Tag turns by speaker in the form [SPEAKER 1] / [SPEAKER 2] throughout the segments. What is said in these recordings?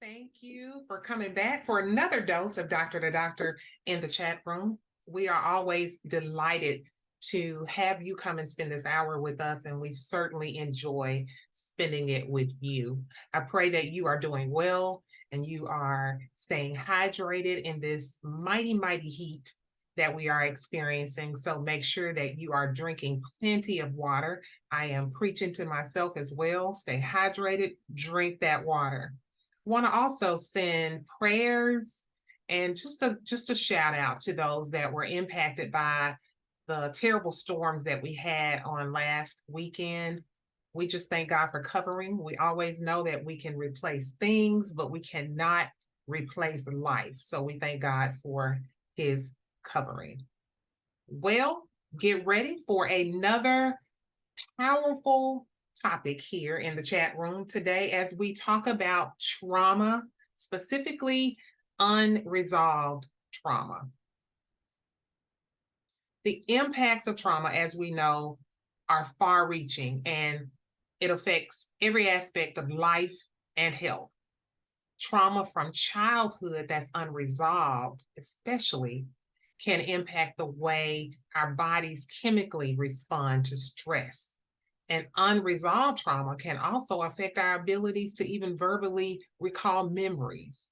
[SPEAKER 1] Thank you for coming back for another dose of Doctor2Doctor in the chat room. We are always delighted to have you come and spend this hour with us, and we certainly enjoy spending it with you. I pray that you are doing well and you are staying hydrated in this mighty, mighty heat that we are experiencing. So make sure that you are drinking plenty of water. I am preaching to myself as well. Stay hydrated, drink that water. Want to also send prayers and just a shout out to those that were impacted by the terrible storms that we had on last weekend. We just thank God for covering. We always know that we can replace things, but we cannot replace life. So we thank God for his covering. Well, get ready for another powerful topic here in the chat room today as we talk about trauma, specifically unresolved trauma. The impacts of trauma, as we know, are far reaching and it affects every aspect of life and health. Trauma from childhood that's unresolved, especially, can impact the way our bodies chemically respond to stress. And unresolved trauma can also affect our abilities to even verbally recall memories.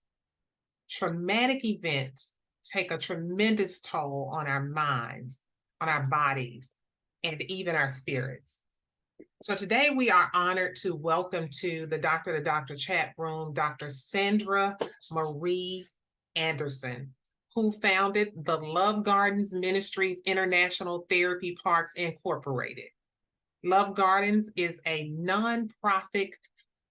[SPEAKER 1] Traumatic events take a tremendous toll on our minds, on our bodies, and even our spirits. So today we are honored to welcome to the Doctor2Doctor chat room, Dr. Sandra Marie Anderson, who founded the Love Gardens Ministries International Therapy Parks Incorporated. Love Gardens is a non-profit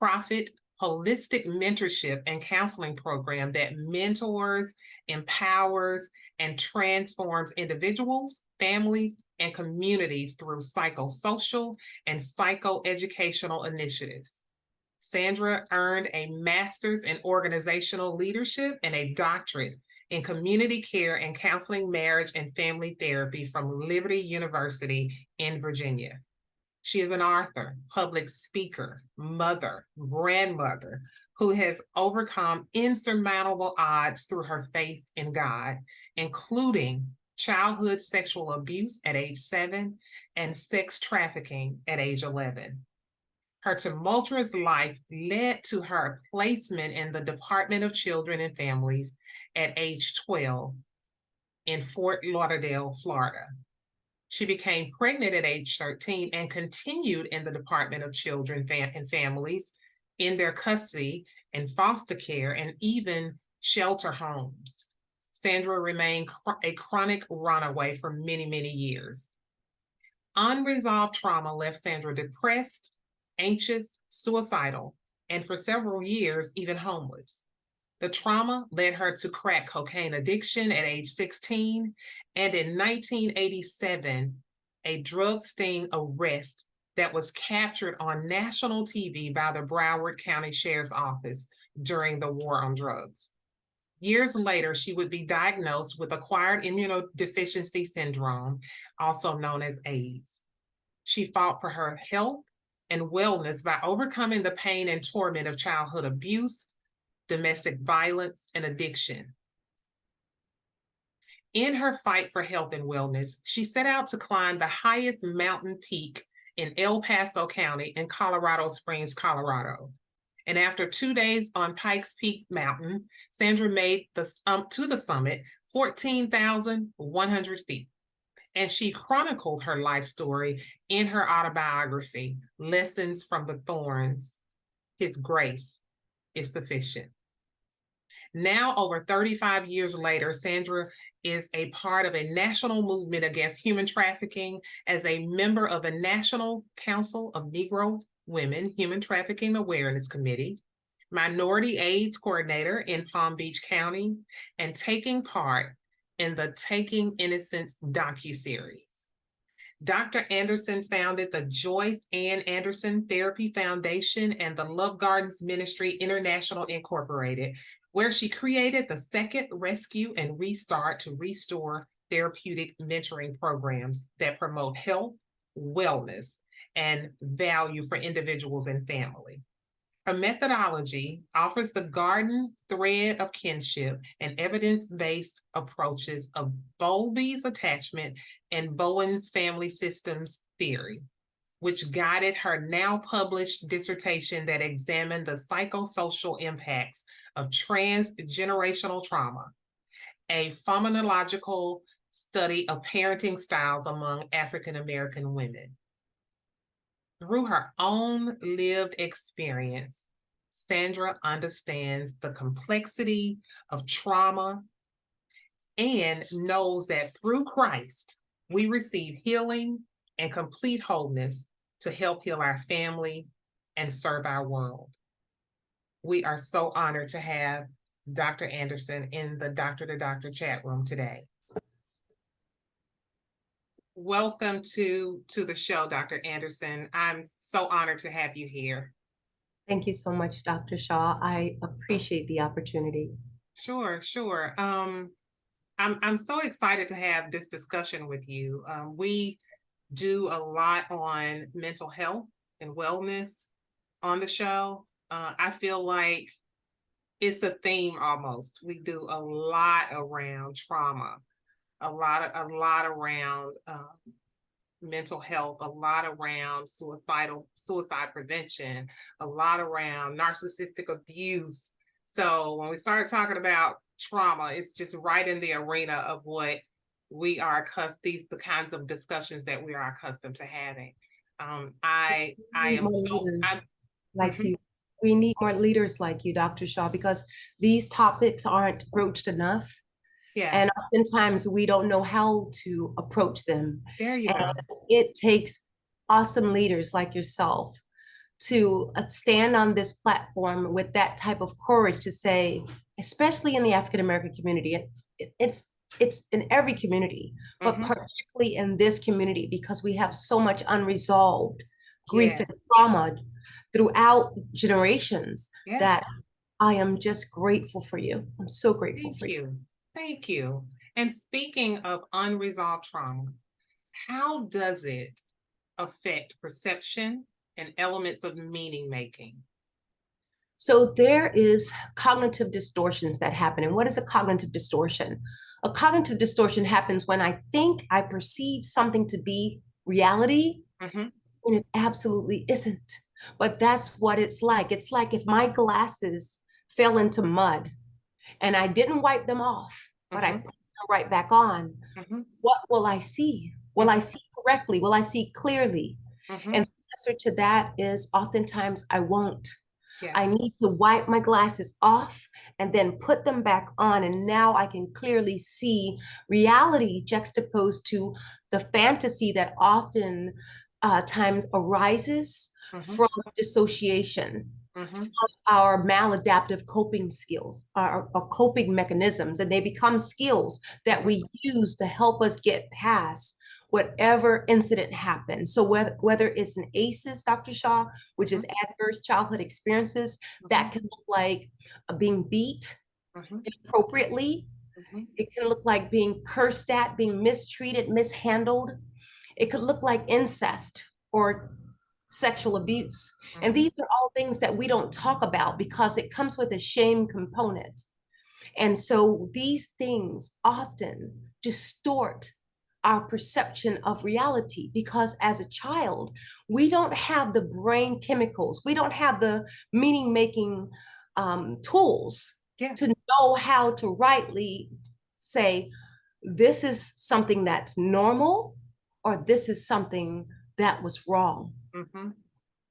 [SPEAKER 1] holistic mentorship and counseling program that mentors, empowers, and transforms individuals, families, and communities through psychosocial and psychoeducational initiatives. Sandra earned a master's in organizational leadership and a doctorate in community care and counseling, marriage, and family therapy from Liberty University in Virginia. She is an author, public speaker, mother, grandmother who has overcome insurmountable odds through her faith in God, including childhood sexual abuse at age 7 and sex trafficking at age 11. Her tumultuous life led to her placement in the Department of Children and Families at age 12 in Fort Lauderdale, Florida. She became pregnant at age 13 and continued in the Department of Children and Families in their custody and foster care and even shelter homes. Sandra remained a chronic runaway for many, many years. Unresolved trauma left Sandra depressed, anxious, suicidal, and for several years, even homeless. The trauma led her to crack cocaine addiction at age 16, and in 1987, a drug sting arrest that was captured on national TV by the Broward County Sheriff's Office during the war on drugs. Years later, she would be diagnosed with acquired immunodeficiency syndrome, also known as AIDS. She fought for her health and wellness by overcoming the pain and torment of childhood abuse, domestic violence, and addiction. In her fight for health and wellness, she set out to climb the highest mountain peak in El Paso County in Colorado Springs, Colorado. And after 2 days on Pikes Peak Mountain, Sandra made to the summit 14,100 feet. And she chronicled her life story in her autobiography, Lessons from the Thorns. His grace is sufficient. Now, over 35 years later, Sandra is a part of a national movement against human trafficking as a member of the National Council of Negro Women Human Trafficking Awareness Committee, Minority AIDS Coordinator in Palm Beach County, and taking part in the Taking Innocence docuseries. Dr. Anderson founded the Joyce Ann Anderson Therapy Foundation and the Love Gardens Ministry International Incorporated, where she created the Second Rescue and Restart to restore therapeutic mentoring programs that promote health, wellness, and value for individuals and family. Her methodology offers the garden thread of kinship and evidence-based approaches of Bowlby's attachment and Bowen's family systems theory, which guided her now published dissertation that examined the psychosocial impacts of transgenerational trauma, a phenomenological study of parenting styles among African American women. Through her own lived experience, Sandra understands the complexity of trauma and knows that through Christ, we receive healing and complete wholeness to help heal our family and serve our world. We are so honored to have Dr. Anderson in the Doctor2Doctor chat room today. Welcome to the show, Dr. Anderson. I'm so honored to have you here.
[SPEAKER 2] Thank you so much, Dr. Shaw. I appreciate the opportunity.
[SPEAKER 1] Sure. I'm so excited to have this discussion with you. We do a lot on mental health and wellness on the show. I feel like it's a theme almost. We do a lot around trauma, a lot around mental health, a lot around suicide prevention, a lot around narcissistic abuse. So when we started talking about trauma, it's just right in the arena of what we are accustomed, the kinds of discussions that we are accustomed to having. I am so I'm
[SPEAKER 2] like you. We need more leaders like you, Dr. Shaw, because these topics aren't broached enough.
[SPEAKER 1] Yeah.
[SPEAKER 2] And oftentimes we don't know how to approach them.
[SPEAKER 1] There you go.
[SPEAKER 2] It takes awesome leaders like yourself to stand on this platform with that type of courage to say, especially in the African American community, it's in every community, but particularly in this community, because we have so much unresolved grief and trauma throughout generations that I am just grateful for you. I'm so grateful for you.
[SPEAKER 1] Thank you. And speaking of unresolved trauma, how does it affect perception and elements of meaning making?
[SPEAKER 2] So there is cognitive distortions that happen. And what is a cognitive distortion? A cognitive distortion happens when I think I perceive something to be reality, and it absolutely isn't. But that's what it's like. It's like if my glasses fell into mud and I didn't wipe them off, but I put them right back on, what will I see? Will I see correctly? Will I see clearly? And the answer to that is oftentimes I won't. I need to wipe my glasses off and then put them back on. And now I can clearly see reality juxtaposed to the fantasy that often times arises from dissociation, from our maladaptive coping skills, our coping mechanisms, and they become skills that we use to help us get past whatever incident happens. So whether it's an ACEs, Dr. Shaw, which is adverse childhood experiences, that can look like being beat inappropriately. It can look like being cursed at, being mistreated, mishandled. It could look like incest or sexual abuse. And these are all things that we don't talk about because it comes with a shame component. And so these things often distort our perception of reality because as a child, we don't have the brain chemicals, we don't have the meaning making tools to know how to rightly say, this is something that's normal or this is something that was wrong.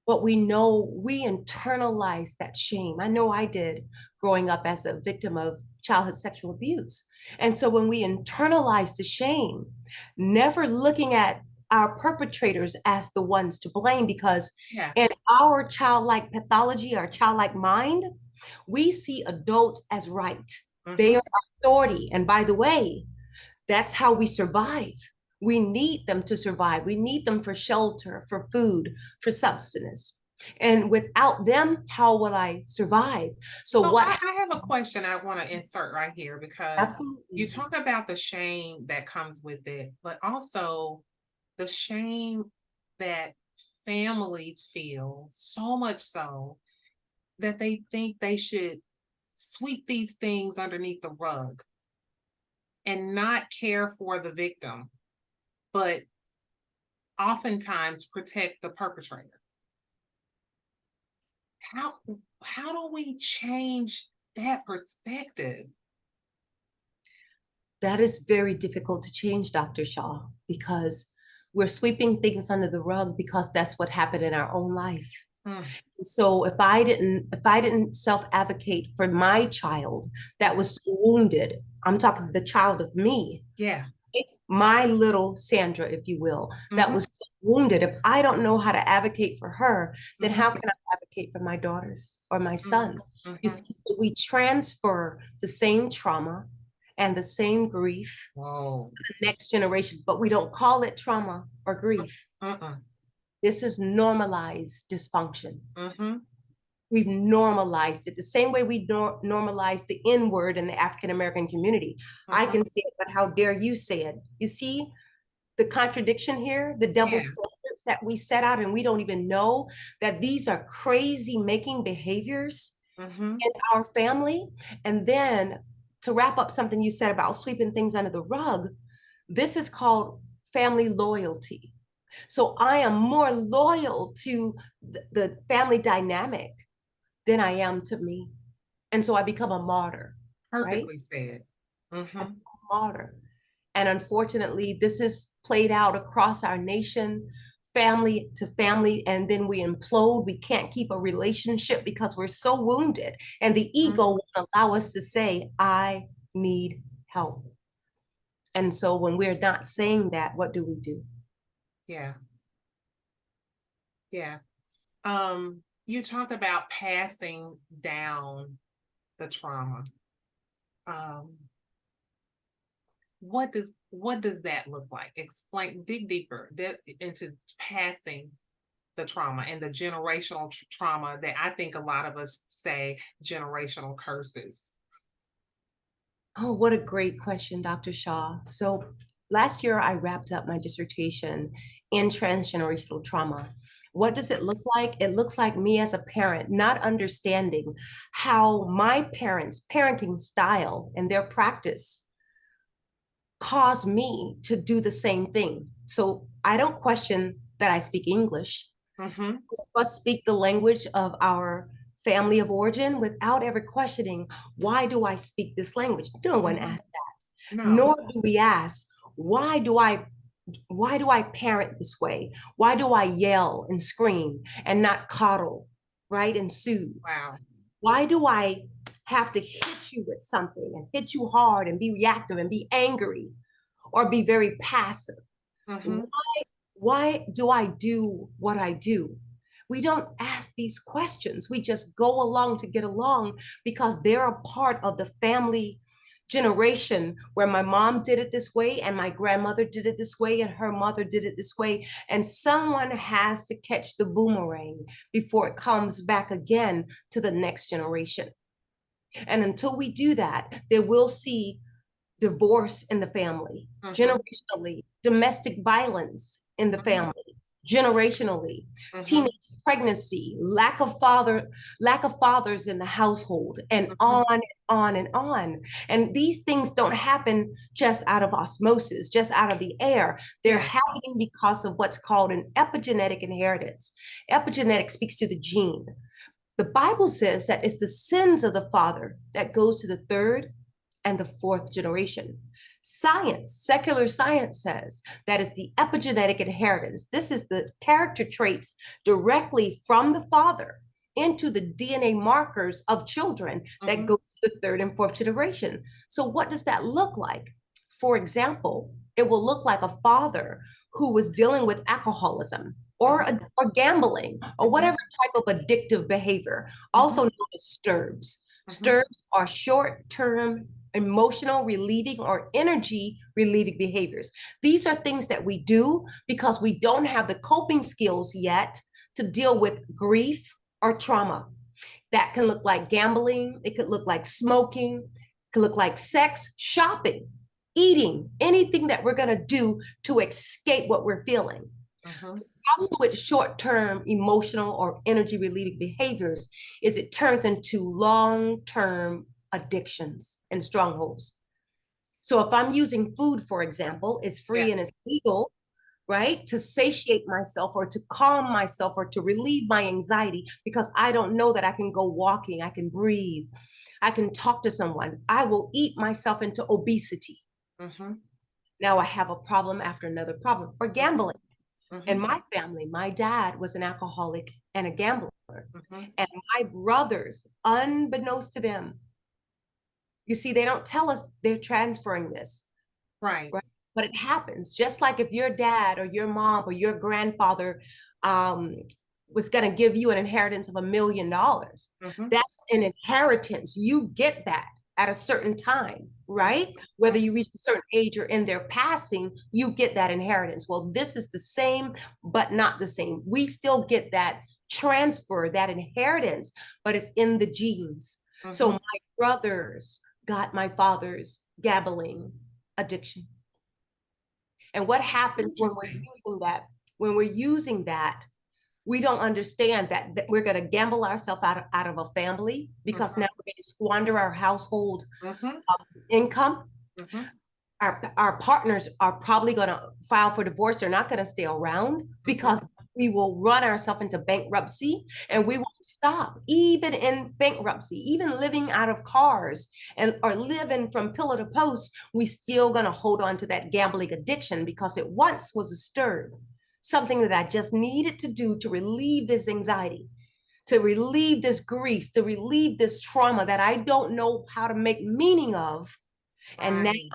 [SPEAKER 2] But we know we internalize that shame. I know I did growing up as a victim of childhood sexual abuse. And so when we internalize the shame, never looking at our perpetrators as the ones to blame, because in our childlike pathology, our childlike mind, we see adults as right. They are authority. And by the way, that's how we survive. We need them to survive. We need them for shelter, for food, for subsistence. And without them, how will I survive?
[SPEAKER 1] So what I have a question I want to insert right here, because you talk about the shame that comes with it, but also the shame that families feel, so much so that they think they should sweep these things underneath the rug and not care for the victim, but oftentimes protect the perpetrator. How how do we change that perspective?
[SPEAKER 2] That is very difficult to change, Dr. Shaw, because we're sweeping things under the rug because that's what happened in our own life.
[SPEAKER 1] Mm,
[SPEAKER 2] So if I didn't self-advocate for my child that was wounded, I'm talking the child of me,
[SPEAKER 1] yeah.
[SPEAKER 2] my little Sandra, if you will, that
[SPEAKER 1] Mm-hmm,
[SPEAKER 2] was wounded. If I don't know how to advocate for her, then
[SPEAKER 1] mm-hmm,
[SPEAKER 2] how can I advocate for my daughters or my
[SPEAKER 1] mm-hmm,
[SPEAKER 2] sons? You
[SPEAKER 1] mm-hmm.
[SPEAKER 2] see, so we transfer the same trauma and the same grief
[SPEAKER 1] Whoa.
[SPEAKER 2] to the next generation, but we don't call it trauma or grief.
[SPEAKER 1] Uh-uh.
[SPEAKER 2] This is normalized dysfunction.
[SPEAKER 1] Mm-hmm,
[SPEAKER 2] We've normalized it the same way we normalized the N word in the African American community. I
[SPEAKER 1] mm-hmm.
[SPEAKER 2] can say it, but how dare you say it? You see the contradiction here, the double
[SPEAKER 1] Yeah.
[SPEAKER 2] standards that we set out, and we don't even know that these are crazy making behaviors
[SPEAKER 1] Mm-hmm,
[SPEAKER 2] in our family. And then to wrap up something you said about sweeping things under the rug, this is called family loyalty. So I am more loyal to the family dynamic than I am to me. And so I become a martyr, right?
[SPEAKER 1] perfectly said.
[SPEAKER 2] A
[SPEAKER 1] Mm-hmm,
[SPEAKER 2] martyr. And unfortunately, this is played out across our nation, family to family, and then we implode. We can't keep a relationship because we're so wounded. And the
[SPEAKER 1] mm-hmm.
[SPEAKER 2] ego won't allow us to say, I need help. And so when we're not saying that, what do we do?
[SPEAKER 1] Yeah, yeah. You talked about passing down the trauma. Um, what does that look like? Explain, dig deeper into passing the trauma and the generational trauma that I think a lot of us say generational curses.
[SPEAKER 2] Oh, what a great question, Dr. Shaw. So last year I wrapped up my dissertation in transgenerational trauma. What does it look like? It looks like me as a parent not understanding how my parents' parenting style and their practice caused me to do the same thing. So I don't question that I speak English.
[SPEAKER 1] Mm-hmm.
[SPEAKER 2] Must speak the language of our family of origin without ever questioning, why do I speak this language? No one
[SPEAKER 1] Mm-hmm.
[SPEAKER 2] asks that.
[SPEAKER 1] No.
[SPEAKER 2] Nor do we ask, why do I why do I parent this way? Why do I yell and scream and not coddle, right? And soothe?
[SPEAKER 1] Wow.
[SPEAKER 2] Why do I have to hit you with something and hit you hard and be reactive and be angry or be very passive?
[SPEAKER 1] Mm-hmm.
[SPEAKER 2] Why do I do what I do? We don't ask these questions. We just go along to get along because they're a part of the family generation where my mom did it this way and my grandmother did it this way and her mother did it this way. And someone has to catch the boomerang before it comes back again to the next generation. And until we do that, they will see divorce in the family,
[SPEAKER 1] Mm-hmm.
[SPEAKER 2] generationally, domestic violence in the
[SPEAKER 1] Mm-hmm.
[SPEAKER 2] family, generationally,
[SPEAKER 1] Mm-hmm.
[SPEAKER 2] teenage pregnancy, lack of fathers in the household, and
[SPEAKER 1] Mm-hmm.
[SPEAKER 2] on and on and on. And these things don't happen just out of osmosis, just out of the air. They're
[SPEAKER 1] Yeah.
[SPEAKER 2] happening because of what's called an epigenetic inheritance. Epigenetic speaks to the gene. The Bible says that it's the sins of the father that goes to the third and the fourth generation. Science, secular science says that is the epigenetic inheritance. This is the character traits directly from the father into the DNA markers of children that
[SPEAKER 1] Mm-hmm.
[SPEAKER 2] go to the third and fourth generation. So, what does that look like? For example, it will look like a father who was dealing with alcoholism or gambling or
[SPEAKER 1] Mm-hmm.
[SPEAKER 2] whatever type of addictive behavior, also
[SPEAKER 1] Mm-hmm.
[SPEAKER 2] known as STIRBs.
[SPEAKER 1] Mm-hmm.
[SPEAKER 2] STIRBs are short-term emotional relieving or energy relieving behaviors. These are things that we do because we don't have the coping skills yet to deal with grief or trauma. That can look like gambling, it could look like smoking, it could look like sex, shopping, eating, anything that we're going to do to escape what we're feeling.
[SPEAKER 1] Mm-hmm.
[SPEAKER 2] problem with short-term emotional or energy relieving behaviors is it turns into long-term addictions and strongholds. So if I'm using food, for example, it's
[SPEAKER 1] Yeah.
[SPEAKER 2] free and it's legal, right? To satiate myself or to calm myself or to relieve my anxiety because I don't know that I can go walking, I can breathe, I can talk to someone. I will eat myself into obesity.
[SPEAKER 1] Mm-hmm.
[SPEAKER 2] Now I have a problem after another problem. Or gambling. In
[SPEAKER 1] Mm-hmm.
[SPEAKER 2] my family, my dad was an alcoholic and a gambler.
[SPEAKER 1] Mm-hmm.
[SPEAKER 2] And my brothers, unbeknownst to them, you see, they don't tell us they're transferring this,
[SPEAKER 1] Right.
[SPEAKER 2] right? But it happens. Just like if your dad or your mom or your grandfather um, was going to give you an inheritance of $1 million,
[SPEAKER 1] Mm-hmm.
[SPEAKER 2] that's an inheritance. You get that at a certain time, right? Whether you reach a certain age or in their passing, you get that inheritance. Well, this is the same, but not the same. We still get that transfer, that inheritance, but it's in the genes. So
[SPEAKER 1] Mm-hmm.
[SPEAKER 2] my brothers got my father's gambling addiction. And what happens when we're
[SPEAKER 1] Interesting.
[SPEAKER 2] using that? When we're using that, we don't understand that we're going to gamble ourselves out of a family because
[SPEAKER 1] Mm-hmm.
[SPEAKER 2] now we're going to squander our household
[SPEAKER 1] Mm-hmm.
[SPEAKER 2] income.
[SPEAKER 1] Mm-hmm.
[SPEAKER 2] Our partners are probably going to file for divorce. They're not going to stay around because we will run ourselves into bankruptcy and we won't stop. Even in bankruptcy, even living out of cars and or living from pillar to post, we still going to hold on to that gambling addiction because it once was a stir, something that I just needed to do to relieve this anxiety, to relieve this grief, to relieve this trauma that I don't know how to make meaning of. And now
[SPEAKER 1] Right.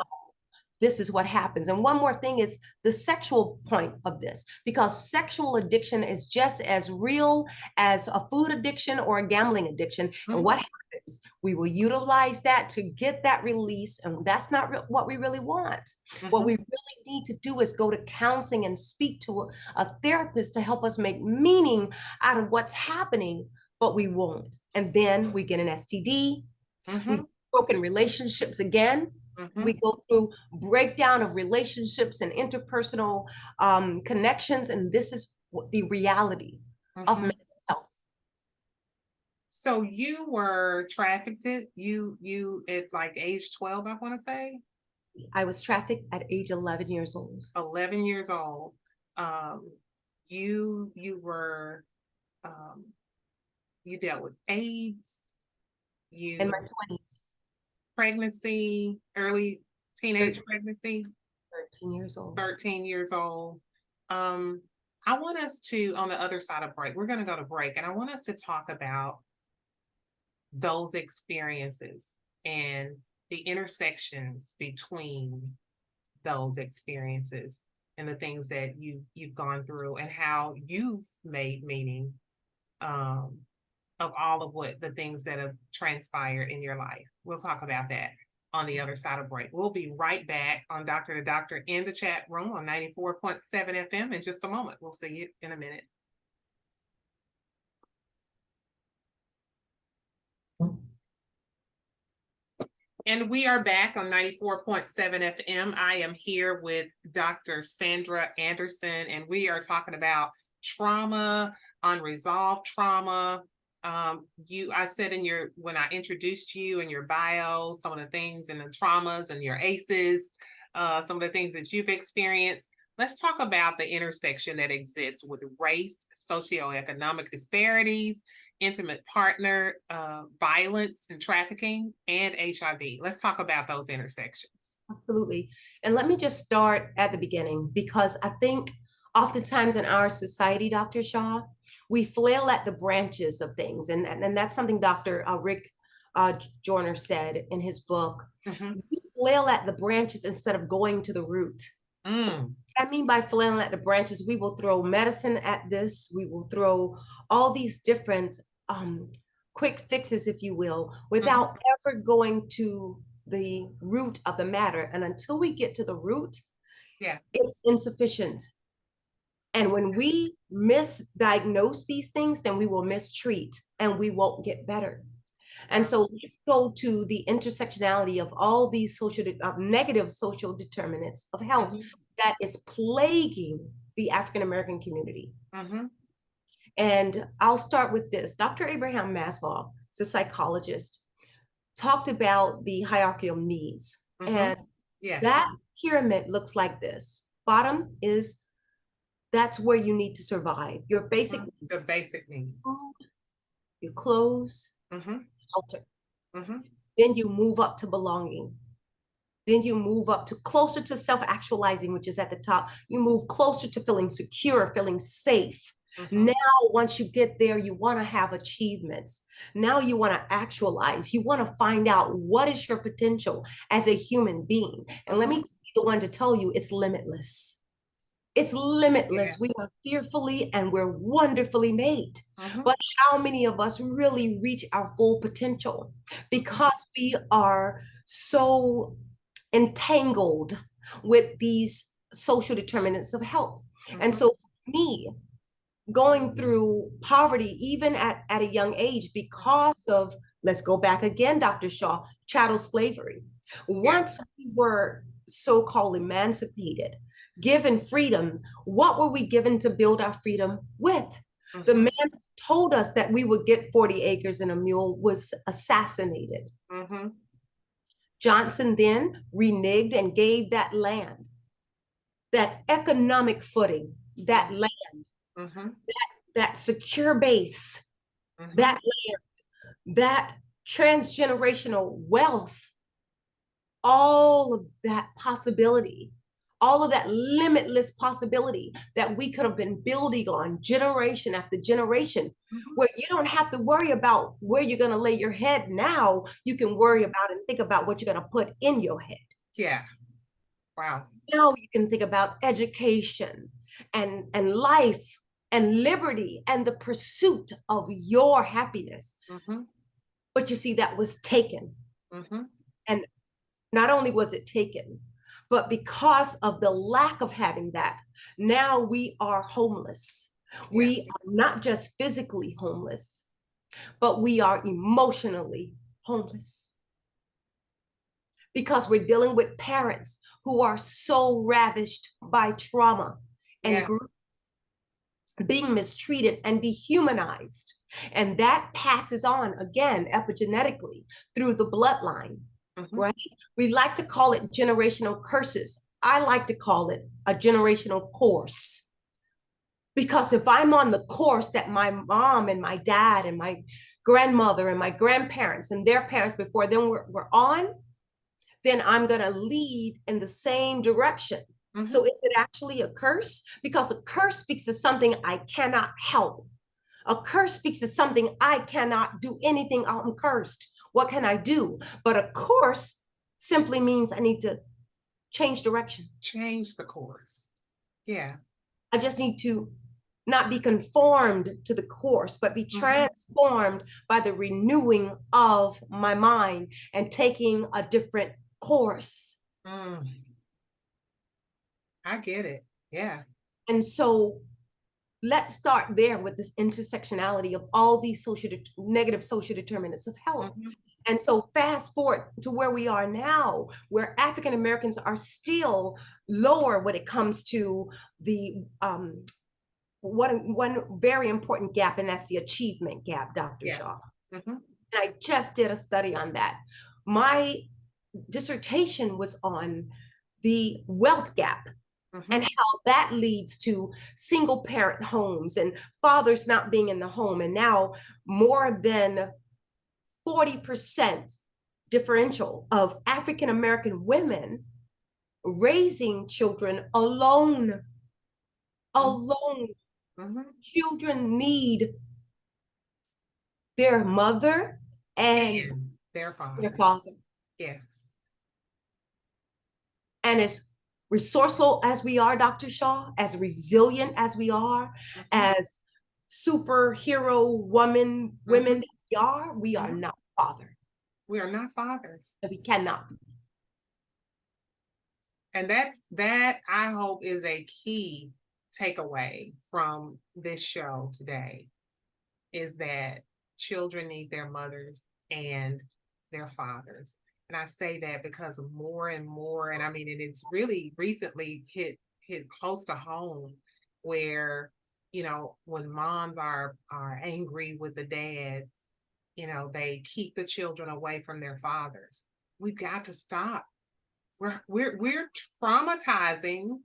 [SPEAKER 2] this is what happens. And one more thing is the sexual point of this, because sexual addiction is just as real as a food addiction or a gambling addiction. And what happens? We will utilize that to get that release. And that's not what we really want. What
[SPEAKER 1] Mm-hmm.
[SPEAKER 2] we really need to do is go to counseling and speak to a therapist to help us make meaning out of what's happening, but we won't. And then we get an STD,
[SPEAKER 1] Mm-hmm.
[SPEAKER 2] we broken relationships again.
[SPEAKER 1] Mm-hmm.
[SPEAKER 2] We go through breakdown of relationships and interpersonal connections, and this is the reality of
[SPEAKER 1] Mm-hmm.
[SPEAKER 2] mental health.
[SPEAKER 1] So you were trafficked. You at like age 12, I want to say.
[SPEAKER 2] I was trafficked at age 11 years old.
[SPEAKER 1] 11 years old. Um, you were um, you dealt with AIDS,
[SPEAKER 2] In my
[SPEAKER 1] you
[SPEAKER 2] 20s,
[SPEAKER 1] pregnancy, early teenage
[SPEAKER 2] 13,
[SPEAKER 1] pregnancy,
[SPEAKER 2] 13 years old.
[SPEAKER 1] 13 years old. Um, I want us to, on the other side of break, we're going to go to break, and I want us to talk about those experiences and the intersections between those experiences and the things that you've gone through and how you've made meaning um, of all of what the things that have transpired in your life. We'll talk about that on the other side of break. We'll be right back on Doctor to Doctor in the chat room on 94.7 FM in just a moment. We'll see you in a minute. And we are back on 94.7 FM. I am here with Dr. Sandra Anderson, and we are talking about trauma, unresolved trauma. I said when I introduced you in your bio, some of the things and the traumas and your ACEs, some of the things that you've experienced. Let's talk about the intersection that exists with race, socioeconomic disparities, intimate partner violence and trafficking, and HIV. Let's talk about those intersections.
[SPEAKER 2] Absolutely. And let me just start at the beginning because I think oftentimes in our society, Dr. Shaw, we flail at the branches of things. And that's something Dr. Rick Joyner said in his book.
[SPEAKER 1] Mm-hmm.
[SPEAKER 2] We flail at the branches instead of going to the root. I mean by flailing at the branches, we will throw medicine at this. We will throw all these different quick fixes, if you will, without ever going to the root of the matter. And until we get to the root,
[SPEAKER 1] Yeah.
[SPEAKER 2] it's insufficient. And when we misdiagnose these things, then we will mistreat and we won't get better. And so let's go to the intersectionality of all these negative social determinants of health that is plaguing the African American community.
[SPEAKER 1] Mm-hmm.
[SPEAKER 2] And I'll start with this. Dr. Abraham Maslow, is a psychologist, talked about the hierarchy of needs.
[SPEAKER 1] Mm-hmm.
[SPEAKER 2] And
[SPEAKER 1] Yes.
[SPEAKER 2] that pyramid looks like this. Bottom is that's where you need to survive. Your basic
[SPEAKER 1] Mm-hmm. The basic needs.
[SPEAKER 2] food, your clothes,
[SPEAKER 1] Mm-hmm.
[SPEAKER 2] shelter.
[SPEAKER 1] Mm-hmm.
[SPEAKER 2] Then you move up to belonging. Then you move up to closer to self-actualizing, which is at the top. You move closer to feeling secure, feeling safe.
[SPEAKER 1] Mm-hmm.
[SPEAKER 2] Now, once you get there, you want to have achievements. Now you want to actualize. You want to find out what is your potential as a human being. And let me be the one to tell you, it's limitless. It's
[SPEAKER 1] Yeah.
[SPEAKER 2] limitless. We are fearfully and we're wonderfully made.
[SPEAKER 1] Mm-hmm.
[SPEAKER 2] But how many of us really reach our full potential? Because we are so entangled with these social determinants of health. And
[SPEAKER 1] Mm-hmm.
[SPEAKER 2] so, me going through poverty, even at a young age, because of, let's go back again, Dr. Shaw, chattel slavery.
[SPEAKER 1] Yeah.
[SPEAKER 2] Once we were so called emancipated, given freedom, what were we given to build our freedom with? The
[SPEAKER 1] Mm-hmm.
[SPEAKER 2] man who told us that we would get 40 acres and a mule was assassinated.
[SPEAKER 1] Mm-hmm.
[SPEAKER 2] Johnson then reneged and gave that land, that economic footing, that land,
[SPEAKER 1] Mm-hmm.
[SPEAKER 2] that secure base,
[SPEAKER 1] Mm-hmm.
[SPEAKER 2] that land, that transgenerational wealth, all of that possibility, all of that limitless possibility that we could have been building on generation after generation,
[SPEAKER 1] Mm-hmm.
[SPEAKER 2] where you don't have to worry about where you're going to lay your head now. You can worry about and think about what you're going to put in your head.
[SPEAKER 1] Yeah. Wow.
[SPEAKER 2] Now you can think about education and life and liberty and the pursuit of your happiness.
[SPEAKER 1] Mm-hmm.
[SPEAKER 2] But you see, that was taken.
[SPEAKER 1] Mm-hmm.
[SPEAKER 2] And not only was it taken, but because of the lack of having that, now we are homeless.
[SPEAKER 1] Yeah.
[SPEAKER 2] We are not just physically homeless, but we are emotionally homeless because we're dealing with parents who are so ravished by trauma and
[SPEAKER 1] Yeah.
[SPEAKER 2] being mistreated and dehumanized. And that passes on again epigenetically through the bloodline,
[SPEAKER 1] Mm-hmm.
[SPEAKER 2] right? We like to call it generational curses. I like to call it a generational course. Because if I'm on the course that my mom and my dad and my grandmother and my grandparents and their parents before them were on, then I'm going to lead in the same direction.
[SPEAKER 1] Mm-hmm.
[SPEAKER 2] So is it actually a curse? Because a curse speaks to something I cannot help. A curse speaks to something I cannot do anything. I'm cursed. What can I do? But a course simply means I need to change direction.
[SPEAKER 1] Change the course. Yeah.
[SPEAKER 2] I just need to not be conformed to the course, but be transformed by the renewing of my mind and taking a different course.
[SPEAKER 1] Mm. I get it. Yeah.
[SPEAKER 2] And so let's start there with this intersectionality of all these negative social determinants of health.
[SPEAKER 1] Mm-hmm.
[SPEAKER 2] And so fast forward to where we are now, where African Americans are still lower when it comes to the one very important gap, and that's the achievement gap, Dr.
[SPEAKER 1] Yeah.
[SPEAKER 2] Shaw.
[SPEAKER 1] Mm-hmm.
[SPEAKER 2] And I just did a study on that. My dissertation was on the wealth gap.
[SPEAKER 1] Mm-hmm.
[SPEAKER 2] And how that leads to single parent homes and fathers not being in the home. And now more than 40% differential of African American women raising children alone. Alone.
[SPEAKER 1] Mm-hmm.
[SPEAKER 2] Children need their mother and
[SPEAKER 1] their father.
[SPEAKER 2] their father.
[SPEAKER 1] Yes.
[SPEAKER 2] And as resourceful as we are, Dr. Shaw, as resilient as we are, as superhero women we are not father.
[SPEAKER 1] We are not fathers.
[SPEAKER 2] And we cannot be.
[SPEAKER 1] And that I hope is a key takeaway from this show today, is that children need their mothers and their fathers. And I say that because of more and more, and I mean, it is really recently hit close to home, where when moms are angry with the dads, they keep the children away from their fathers. We've got to stop. We're traumatizing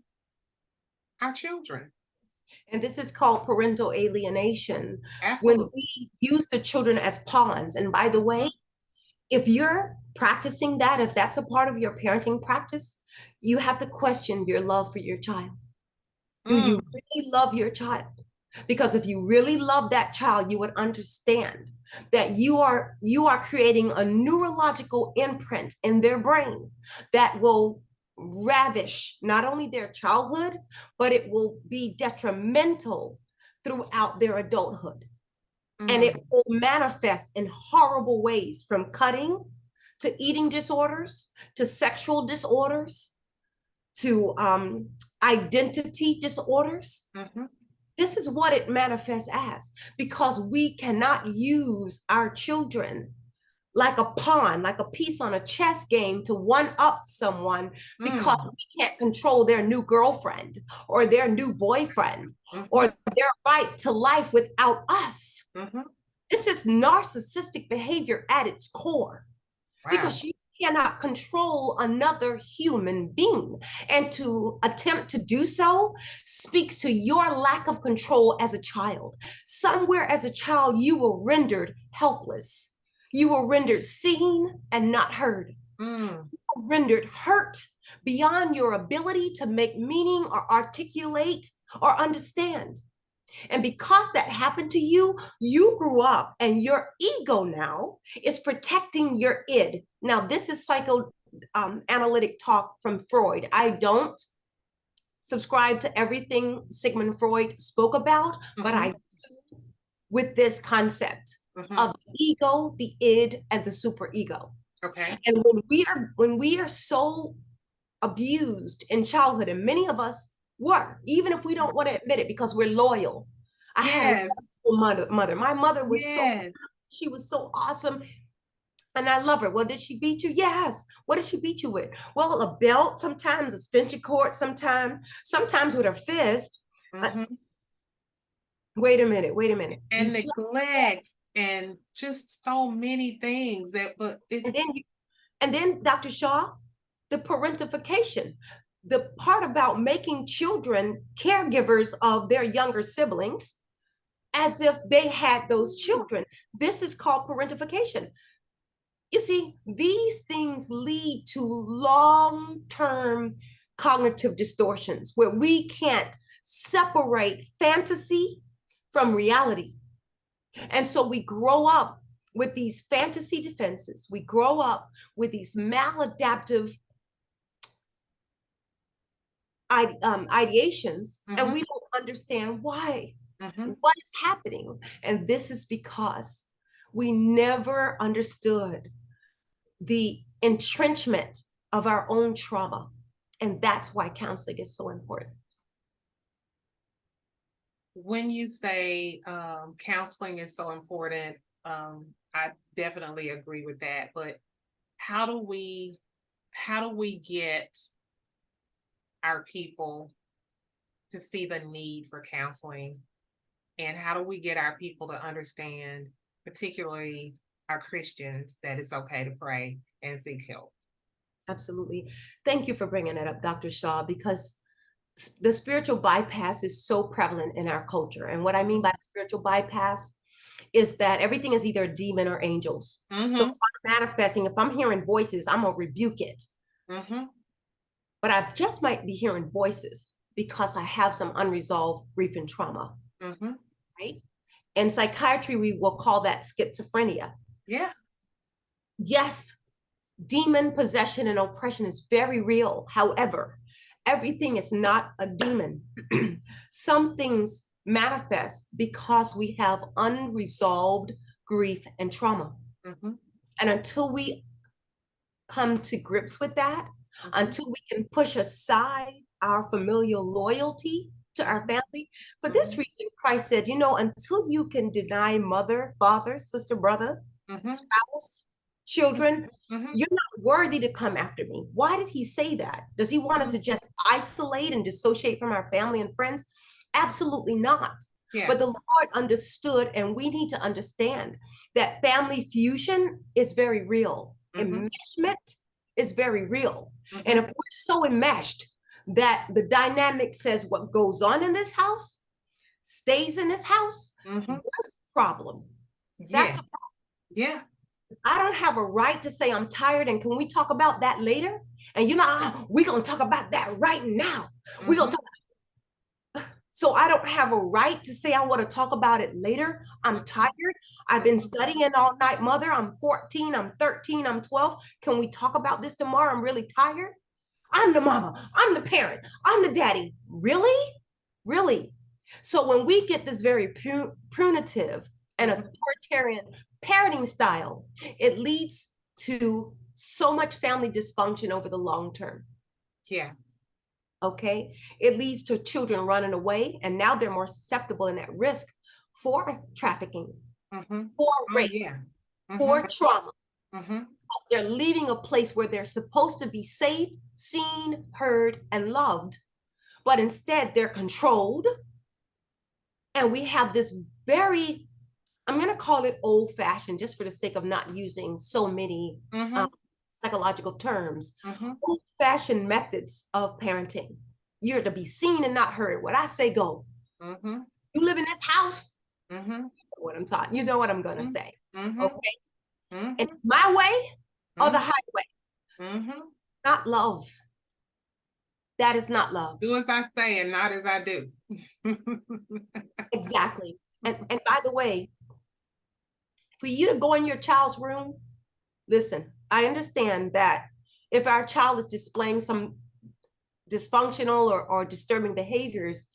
[SPEAKER 1] our children.
[SPEAKER 2] And this is called parental alienation, when
[SPEAKER 1] Absolutely.
[SPEAKER 2] we use the children as pawns. And by the way, if you're practicing that, if that's a part of your parenting practice, you have to question your love for your child. Do you
[SPEAKER 1] Mm,
[SPEAKER 2] really love your child? Because if you really love that child, you would understand that you are creating a neurological imprint in their brain that will ravish not only their childhood, but it will be detrimental throughout their adulthood. And it
[SPEAKER 1] mm,
[SPEAKER 2] will manifest in horrible ways, from cutting to eating disorders to sexual disorders to identity disorders.
[SPEAKER 1] mhm,
[SPEAKER 2] This is what it manifests as, because we cannot use our children like a pawn, like a piece on a chess game to one up someone, because
[SPEAKER 1] mm,
[SPEAKER 2] we can't control their new girlfriend or their new boyfriend or
[SPEAKER 1] mhm,
[SPEAKER 2] their right to life without us.
[SPEAKER 1] mhm.
[SPEAKER 2] This is narcissistic behavior at its core,
[SPEAKER 1] Wow.
[SPEAKER 2] because you cannot control another human being. And to attempt to do so speaks to your lack of control as a child. Somewhere as a child, you were rendered helpless. You were rendered seen and not heard.
[SPEAKER 1] Mm,
[SPEAKER 2] You were rendered hurt beyond your ability to make meaning or articulate or understand. And because that happened to you, you grew up and your ego now is protecting your id. Now, this is psychoanalytic talk from Freud. I don't subscribe to everything Sigmund Freud spoke about, but
[SPEAKER 1] mhm,
[SPEAKER 2] I do with this concept
[SPEAKER 1] mhm.
[SPEAKER 2] of the ego, the id, and the superego.
[SPEAKER 1] Okay.
[SPEAKER 2] And when we are so abused in childhood, and many of us were, even if we don't want to admit it, because we're loyal. I had a
[SPEAKER 1] Yes.
[SPEAKER 2] wonderful mother. My mother was
[SPEAKER 1] Yes.
[SPEAKER 2] she was so awesome, and I love her. Well, did she beat you? Yes. What did she beat you with? Well, a belt, sometimes a extension cord, sometimes with her fist. Uh,
[SPEAKER 1] Mhm.
[SPEAKER 2] wait a minute, wait a minute.
[SPEAKER 1] And neglect and just so many things but
[SPEAKER 2] And
[SPEAKER 1] it's
[SPEAKER 2] then Dr. Shaw, the parentification, the part about making children caregivers of their younger siblings as if they had those children. This is called parentification. You see, these things lead to long-term cognitive distortions where we can't separate fantasy from reality. And so we grow up with these fantasy defenses. We grow up with these maladaptive ideations, and
[SPEAKER 1] mhm,
[SPEAKER 2] we don't understand why.
[SPEAKER 1] mhm.
[SPEAKER 2] What is happening? And this is because we never understood the entrenchment of our own trauma. And that's why counseling is so important.
[SPEAKER 1] When you say counseling is so important, I definitely agree with that. But how do we how do we get our people to see the need for counseling, and how do we get our people to understand, particularly our Christians, that it's okay to pray and seek help?
[SPEAKER 2] Absolutely. Thank you for bringing that up, Dr. Shaw, because the spiritual bypass is so prevalent in our culture. And what I mean
[SPEAKER 1] Mhm,
[SPEAKER 2] by spiritual bypass is that everything is either a demon or angels. So if
[SPEAKER 1] mhm,
[SPEAKER 2] I'm manifesting, if I'm hearing voices, I'm gonna rebuke it.
[SPEAKER 1] mhm,
[SPEAKER 2] But I just might be hearing voices because I have some unresolved grief and trauma,
[SPEAKER 1] mhm.
[SPEAKER 2] right? In psychiatry, we will call that schizophrenia.
[SPEAKER 1] Yeah.
[SPEAKER 2] Yes, demon possession and oppression is very real. However, everything is not a demon. Some things manifest because we have unresolved grief and trauma.
[SPEAKER 1] Mhm,
[SPEAKER 2] And until we come to grips with that,
[SPEAKER 1] mhm,
[SPEAKER 2] until we can push aside our familial loyalty to our
[SPEAKER 1] mhm,
[SPEAKER 2] family. For this
[SPEAKER 1] mhm,
[SPEAKER 2] reason, Christ said, until you can deny mother, father, sister, brother,
[SPEAKER 1] mhm,
[SPEAKER 2] spouse, children,
[SPEAKER 1] mhm,
[SPEAKER 2] you're not worthy to come after me. Why did he say that? Does he want us
[SPEAKER 1] mhm,
[SPEAKER 2] to just isolate and dissociate from our family and friends? Absolutely not.
[SPEAKER 1] Yeah.
[SPEAKER 2] But the Lord understood, and we need to understand that family fusion is very real. Enmeshment is very real. And if we're so enmeshed that the dynamic says what goes on in this house stays in this house, that's a problem. That's a problem.
[SPEAKER 1] Yeah.
[SPEAKER 2] I don't have a right to say I'm tired, and can we talk about that later? And we're gonna talk about that right now. We're gonna talk. So I don't have a right to say I want to talk about it later. I'm tired. I've been studying all night, mother. I'm 14, I'm 13, I'm 12. Can we talk about this tomorrow? I'm really tired. I'm the mama, I'm the parent, I'm the daddy. Really? Really? So when we get this very punitive and authoritarian parenting style, it leads to so much family dysfunction over the long term.
[SPEAKER 1] Yeah.
[SPEAKER 2] Okay. It leads to children running away, and now they're more susceptible and at risk for trafficking, for rape, for trauma. They're leaving a place where they're supposed to be safe, seen, heard, and loved, but instead they're controlled. And we have this very, I'm going to call it old fashioned, just for the sake of not using so many psychological terms, old fashioned methods of parenting. You're to be seen and not heard. What I say, go. You live in this house. You know what I'm talking. You know what I'm going to say. Okay. And my way or the highway. Not love. That is not love.
[SPEAKER 1] Do as I say and not as I do.
[SPEAKER 2] Exactly. And by the way, for you to go in your child's room, listen, I understand that if our child is displaying some dysfunctional or disturbing behaviors,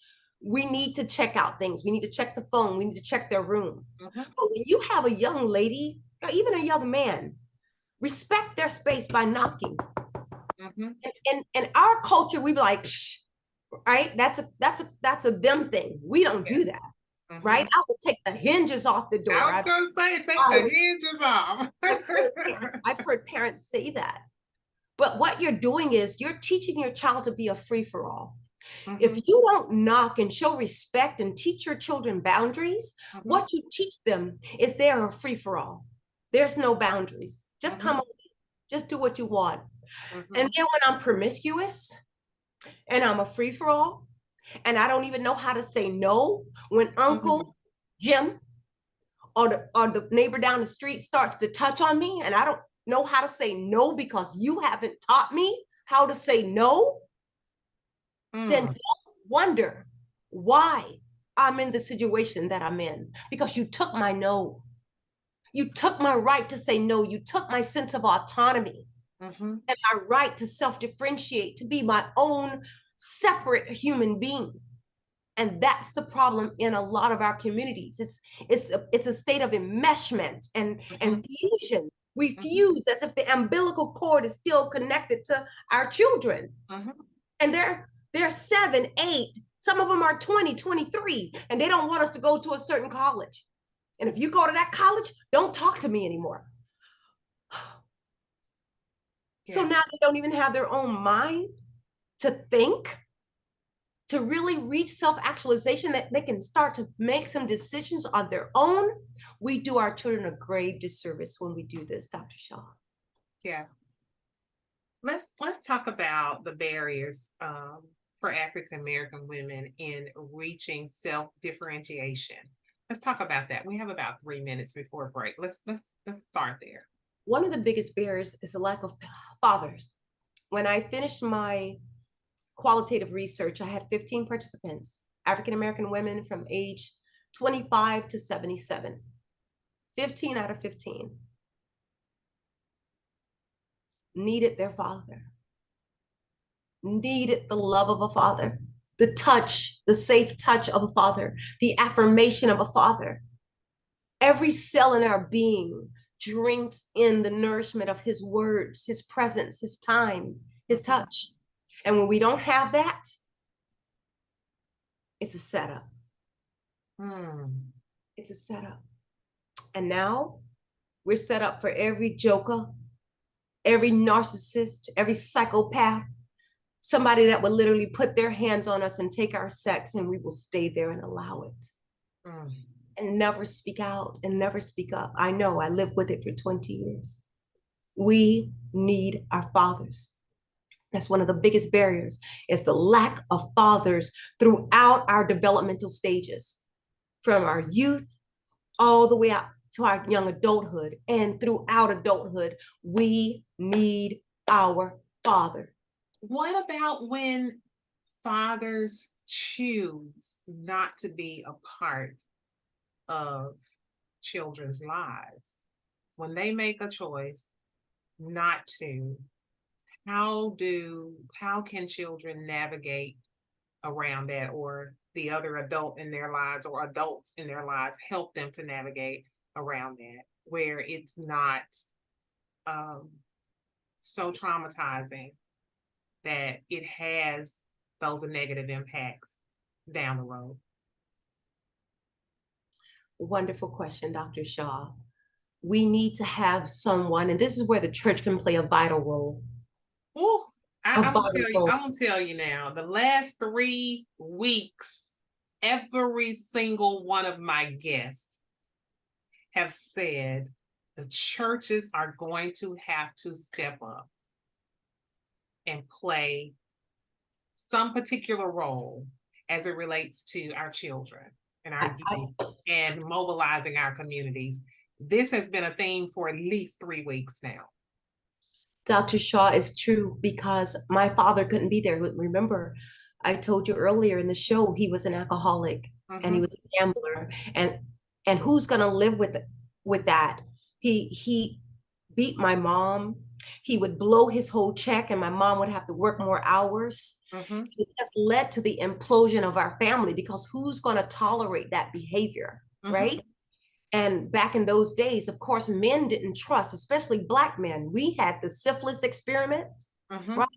[SPEAKER 2] we need to check out things. We need to check the phone. We need to check their room. But when you have a young lady or even a young man, respect their space by knocking. In our culture, we be like, psh, right? That's a them thing. We don't do that. Right? I would take the hinges off the door.
[SPEAKER 1] I was gonna say, take the hinges off.
[SPEAKER 2] I've heard parents say that. But what you're doing is you're teaching your child to be a free-for-all. If you don't knock and show respect and teach your children boundaries, what you teach them is they're a free-for-all. There's no boundaries. Just come on, just do what you want. And then when I'm promiscuous and I'm a free-for-all, and I don't even know how to say no when Uncle Jim or the neighbor down the street starts to touch on me, and I don't know how to say no because you haven't taught me how to say no, then don't wonder why I'm in the situation that I'm in, because you took my no. You took my right to say no. You took my sense of autonomy and my right to self-differentiate, to be my own separate human being. And that's the problem in a lot of our communities. It's a state of enmeshment and fusion. We fuse as if the umbilical cord is still connected to our children. And they're 7, 8, some of them are 20, 23, and they don't want us to go to a certain college. And if you go to that college, don't talk to me anymore. So now they don't even have their own mind to think, to really reach self-actualization, that they can start to make some decisions on their own. We do our children a grave disservice when we do this, Dr. Shaw.
[SPEAKER 1] Yeah. Let's talk about the barriers for African American women in reaching self-differentiation. Let's talk about that. We have about 3 minutes before break. Let's start there.
[SPEAKER 2] One of the biggest barriers is the lack of fathers. When I finished my qualitative research, I had 15 participants, African American women from age 25 to 77. 15 out of 15 needed their father, needed the love of a father, the touch, the safe touch of a father, the affirmation of a father. Every cell in our being drinks in the nourishment of his words, his presence, his time, his touch. And when we don't have that, it's a setup. It's a setup. And now we're set up for every joker, every narcissist, every psychopath, somebody that will literally put their hands on us and take our sex, and we will stay there and allow it.
[SPEAKER 1] Mm.
[SPEAKER 2] and never speak out and never speak up. I know I lived with it for 20 years. We need our fathers. That's one of the biggest barriers is the lack of fathers throughout our developmental stages, from our youth all the way out to our young adulthood and throughout adulthood. We need our father.
[SPEAKER 1] What about when fathers choose not to be a part of children's lives? When they make a choice not to, how can children navigate around that, or the other adult in their lives or adults in their lives help them to navigate around that where it's not um, so traumatizing that it has those negative impacts down the road?
[SPEAKER 2] Wonderful question, Dr. Shaw. We need to have someone, and this is where the church can play a vital role.
[SPEAKER 1] Ooh,
[SPEAKER 2] A
[SPEAKER 1] I'm gonna
[SPEAKER 2] vital
[SPEAKER 1] tell you,
[SPEAKER 2] role.
[SPEAKER 1] I'm gonna tell you now, the last 3 weeks, every single one of my guests have said the churches are going to have to step up and play some particular role as it relates to our children and our youth
[SPEAKER 2] I,
[SPEAKER 1] and mobilizing our communities. This has been a theme for at least 3 weeks now.
[SPEAKER 2] Dr. Shaw is true because my father couldn't be there. Remember, I told you earlier in the show he was an alcoholic and he
[SPEAKER 1] Mm-hmm,
[SPEAKER 2] was a gambler, and who's gonna live with that? He beat my mom. He would blow his whole check, and my mom would have to work more hours.
[SPEAKER 1] mm-hmm,
[SPEAKER 2] It has led to the implosion of our family because who's gonna tolerate that behavior,
[SPEAKER 1] mm-hmm,
[SPEAKER 2] right? And back in those days, of course, men didn't trust, especially Black men. We had the syphilis experiment,
[SPEAKER 1] mm-hmm,
[SPEAKER 2] right?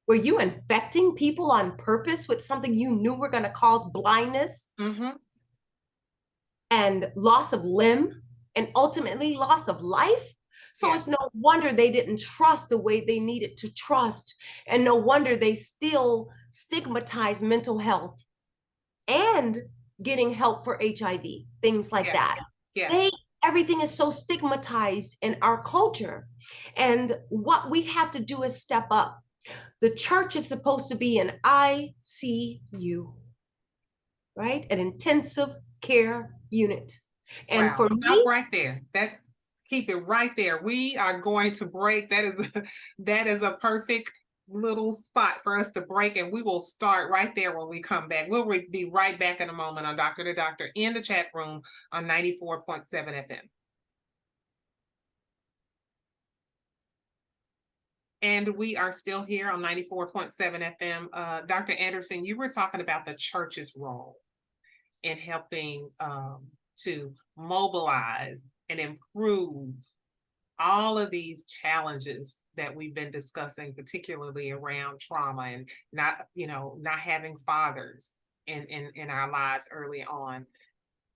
[SPEAKER 2] Were you infecting people on purpose with something you knew were going to cause blindness
[SPEAKER 1] mm-hmm.
[SPEAKER 2] and loss of limb and ultimately loss of life? So
[SPEAKER 1] Yeah,
[SPEAKER 2] it's no wonder they didn't trust the way they needed to trust. And no wonder they still stigmatize mental health and getting help for HIV, things like
[SPEAKER 1] yeah,
[SPEAKER 2] that.
[SPEAKER 1] yeah.
[SPEAKER 2] They Everything is so stigmatized in our culture. And what we have to do is step up. The church is supposed to be an ICU, right? An intensive care unit. And
[SPEAKER 1] Wow.
[SPEAKER 2] for
[SPEAKER 1] Stop
[SPEAKER 2] me,
[SPEAKER 1] right there. That keep it right there. We are going to break. That is a perfect little spot for us to break, and we will start right there when we come back. We'll be right back in a moment on Doctor to Doctor in the chat room on 94.7 FM. And we are still here on 94.7 FM. Dr. Anderson, you were talking about the church's role in helping to mobilize and improve all of these challenges that we've been discussing, particularly around trauma and not having fathers in our lives early on.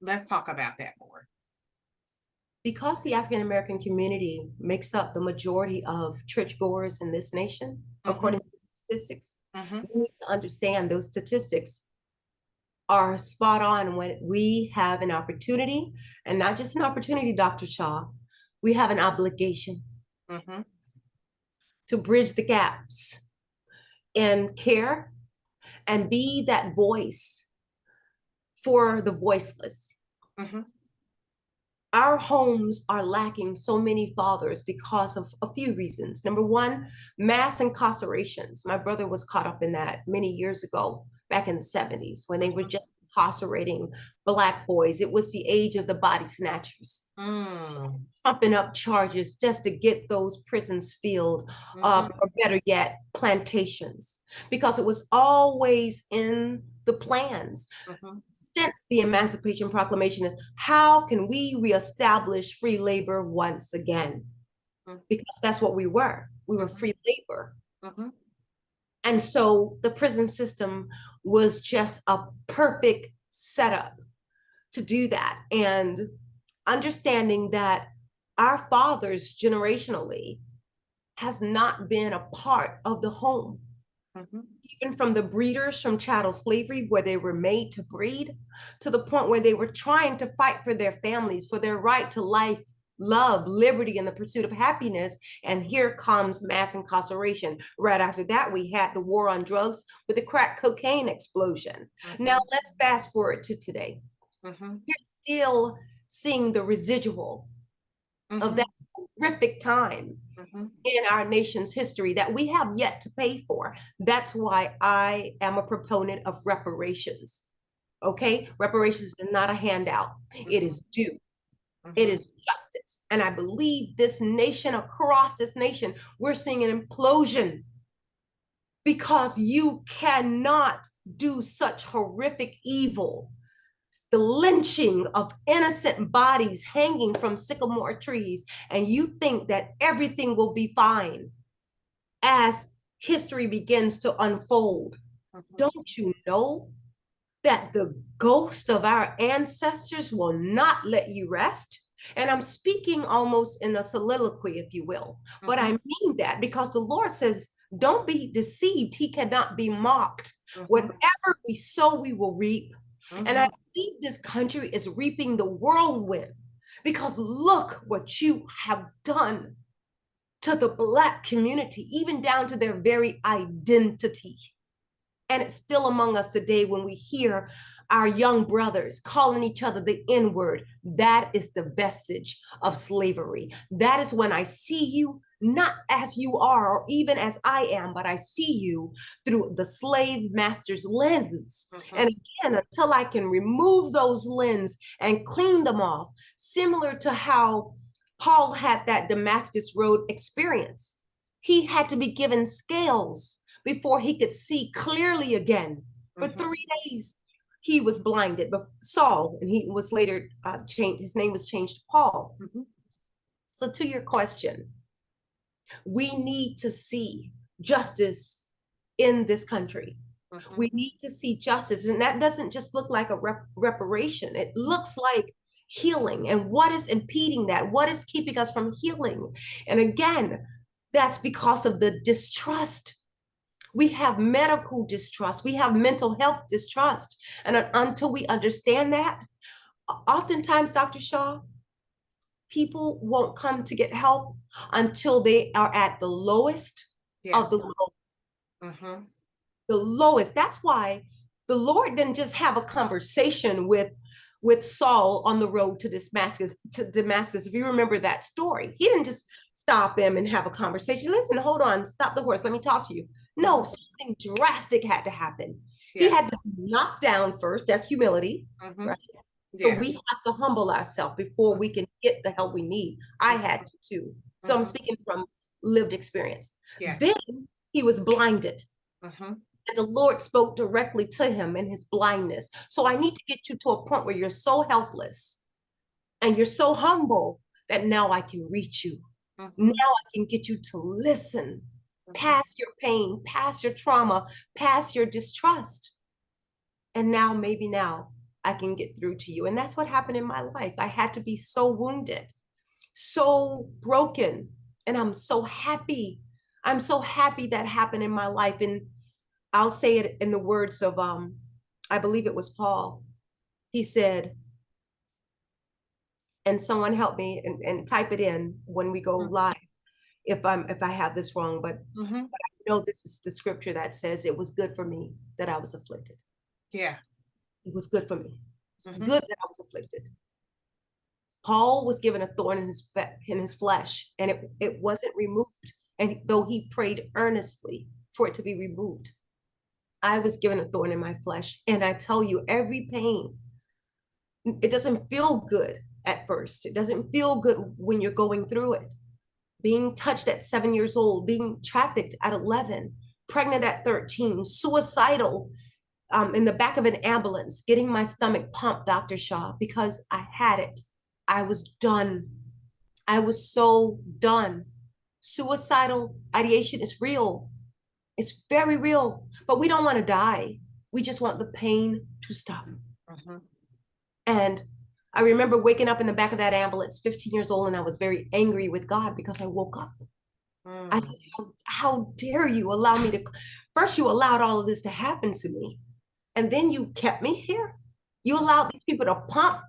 [SPEAKER 1] Let's talk about that more.
[SPEAKER 2] because the African American community makes up the majority of churchgoers in this nation,
[SPEAKER 1] Mm-hmm,
[SPEAKER 2] according to statistics,
[SPEAKER 1] mm-hmm,
[SPEAKER 2] we need to understand those statistics are spot on when we have an opportunity, and not just an opportunity, Dr. Shaw, we have an obligation
[SPEAKER 1] mm-hmm,
[SPEAKER 2] to bridge the gaps in care and be that voice for the voiceless.
[SPEAKER 1] mm-hmm,
[SPEAKER 2] Our homes are lacking so many fathers because of a few reasons. Number one, mass incarcerations. My brother was caught up in that many years ago, back in the 70s, when they were
[SPEAKER 1] mm-hmm,
[SPEAKER 2] just incarcerating Black boys. It was the age of the body snatchers,
[SPEAKER 1] mm,
[SPEAKER 2] pumping up charges just to get those prisons filled,
[SPEAKER 1] mm-hmm,
[SPEAKER 2] or better yet, plantations, because it was always in the plans
[SPEAKER 1] mm-hmm,
[SPEAKER 2] since the Emancipation Proclamation is how can we reestablish free labor once again? Because that's what we were. We were
[SPEAKER 1] mm-hmm,
[SPEAKER 2] free labor.
[SPEAKER 1] mm-hmm,
[SPEAKER 2] And so the prison system was just a perfect setup to do that. And understanding that our fathers generationally has not been a part of the home.
[SPEAKER 1] Mhm.
[SPEAKER 2] even from the breeders from chattel slavery, where they were made to breed, to the point where they were trying to fight for their families, for their right to life, love, liberty, and the pursuit of happiness. And here comes mass incarceration. Right after that, we had the war on drugs with the crack cocaine explosion. Now,
[SPEAKER 1] Mhm.
[SPEAKER 2] let's fast forward to today.
[SPEAKER 1] Mhm.
[SPEAKER 2] We're still seeing the residual of that
[SPEAKER 1] Mhm.
[SPEAKER 2] horrific time
[SPEAKER 1] Mhm.
[SPEAKER 2] in our nation's history that we have yet to pay for. That's why I am a proponent of reparations. Okay? Reparations is not a handout, it
[SPEAKER 1] Mhm.
[SPEAKER 2] is due. It
[SPEAKER 1] Mhm.
[SPEAKER 2] is justice. And I believe this nation, across this nation, we're seeing an implosion because you cannot do such horrific evil, the lynching of innocent bodies hanging from sycamore trees, and you think that everything will be fine as history begins to unfold.
[SPEAKER 1] Mhm.
[SPEAKER 2] Don't you know that the ghost of our ancestors will not let you rest? And I'm speaking almost in a soliloquy, if you will, but I
[SPEAKER 1] Mhm.
[SPEAKER 2] mean that because the Lord says, don't be deceived. He cannot be mocked.
[SPEAKER 1] Mhm.
[SPEAKER 2] Whatever we sow, we will reap. And I
[SPEAKER 1] Mhm.
[SPEAKER 2] believe this country is reaping the whirlwind because look what you have done to the Black community, even down to their very identity. And it's still among us today when we hear our young brothers calling each other the N word. That is the vestige of slavery. That is when I see you not as you are or even as I am, but I see you through the slave master's lens. And
[SPEAKER 1] Mhm.
[SPEAKER 2] again, until I can remove those lenses and clean them off, similar to how Paul had that Damascus Road experience, he had to be given scales before he could see clearly again. For
[SPEAKER 1] Mhm.
[SPEAKER 2] 3 days, he was blinded, but Saul, and he was later changed, his name was changed to Paul.
[SPEAKER 1] Mhm.
[SPEAKER 2] So, to your question, we need to see justice in this country.
[SPEAKER 1] Mhm.
[SPEAKER 2] We need to see justice, and that doesn't just look like a reparation, it looks like healing. And what is impeding that? What is keeping us from healing? And again, that's because of the distrust. We have medical distrust, we have mental health distrust. And until we understand that, oftentimes, Dr. Shaw, people won't come to get help until they are at the lowest
[SPEAKER 1] Yeah.
[SPEAKER 2] of the low,
[SPEAKER 1] Mhm.
[SPEAKER 2] the lowest. That's why the Lord didn't just have a conversation with Saul on the road to Damascus. To Damascus, if you remember that story, he didn't just stop him and have a conversation. Listen, hold on, stop the horse. Let me talk to you. No,
[SPEAKER 1] Mhm.
[SPEAKER 2] something drastic had to happen. He
[SPEAKER 1] Yeah.
[SPEAKER 2] had to be knocked down first. That's humility,
[SPEAKER 1] Mhm.
[SPEAKER 2] right? So we
[SPEAKER 1] Yes.
[SPEAKER 2] have to humble ourselves before we can get the help we need. I
[SPEAKER 1] Mhm.
[SPEAKER 2] had to too. So I'm
[SPEAKER 1] Mhm.
[SPEAKER 2] speaking from lived experience.
[SPEAKER 1] Yes.
[SPEAKER 2] Then he was blinded.
[SPEAKER 1] Mhm.
[SPEAKER 2] And the Lord spoke directly to him in his blindness. So I need to get you to a point where you're so helpless and you're so humble that now I can reach you. Now
[SPEAKER 1] Mhm.
[SPEAKER 2] I can get you to listen
[SPEAKER 1] Mhm.
[SPEAKER 2] past your pain, past your trauma, past your distrust. And now, maybe now, I can get through to you. And that's what happened in my life. I had to be so wounded, so broken. And I'm so happy. I'm so happy that happened in my life. And I'll say it in the words of I believe it was Paul. He said, and someone help me and type it in when we go live if I have this wrong, but
[SPEAKER 1] Mhm.
[SPEAKER 2] I know this is the scripture that says it was good for me that I was afflicted.
[SPEAKER 1] Yeah.
[SPEAKER 2] It was good for me. It's
[SPEAKER 1] Mhm.
[SPEAKER 2] good that I was afflicted. Paul was given a thorn in his flesh, and it wasn't removed. And though he prayed earnestly for it to be removed, I was given a thorn in my flesh. And I tell you, every pain, it doesn't feel good at first. It doesn't feel good when you're going through it. Being touched at 7 years old, being trafficked at 11, pregnant at 13, suicidal in the back of an ambulance, getting my stomach pumped, Dr. Shaw, because I had it. I was done. I was so done. Suicidal ideation is real. It's very real, but we don't want to die. We just want the pain to stop.
[SPEAKER 1] Mhm.
[SPEAKER 2] And I remember waking up in the back of that ambulance, 15 years old, and I was very angry with God because I woke up. I
[SPEAKER 1] Mm,
[SPEAKER 2] said, how dare you allow me to, first you allowed all of this to happen to me, and then you kept me here. You allowed these people to pump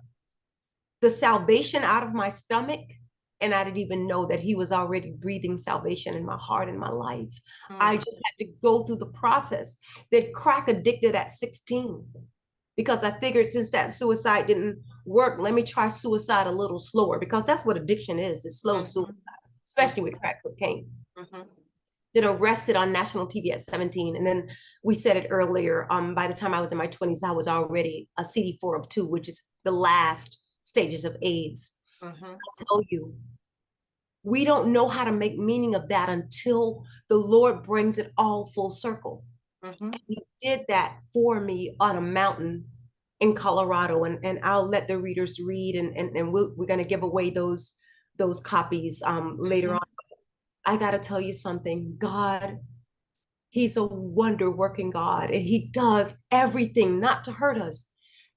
[SPEAKER 2] the salvation out of my stomach, and I didn't even know that he was already breathing salvation in my heart and my life. I
[SPEAKER 1] mm,
[SPEAKER 2] just had to go through the process. That crack addicted at 16 because I figured since that suicide didn't work, let me try suicide a little slower, because that's what addiction is. It's slow suicide,
[SPEAKER 1] mhm,
[SPEAKER 2] especially
[SPEAKER 1] mhm,
[SPEAKER 2] with crack cocaine.
[SPEAKER 1] mhm,
[SPEAKER 2] Then arrested on national TV at 17. And then we said it earlier, by the time I was in my 20s, I was already a CD4 of 2, which is the last stages of AIDS.
[SPEAKER 1] mhm,
[SPEAKER 2] I tell you, we don't know how to make meaning of that until the Lord brings it all full circle.
[SPEAKER 1] mhm.
[SPEAKER 2] He did that for me on a mountain in Colorado. And I'll let the readers read, and we're going to give away those copies later on.
[SPEAKER 1] Mhm.
[SPEAKER 2] I got to tell you something. God, He's a wonder working God, and He does everything not to hurt us.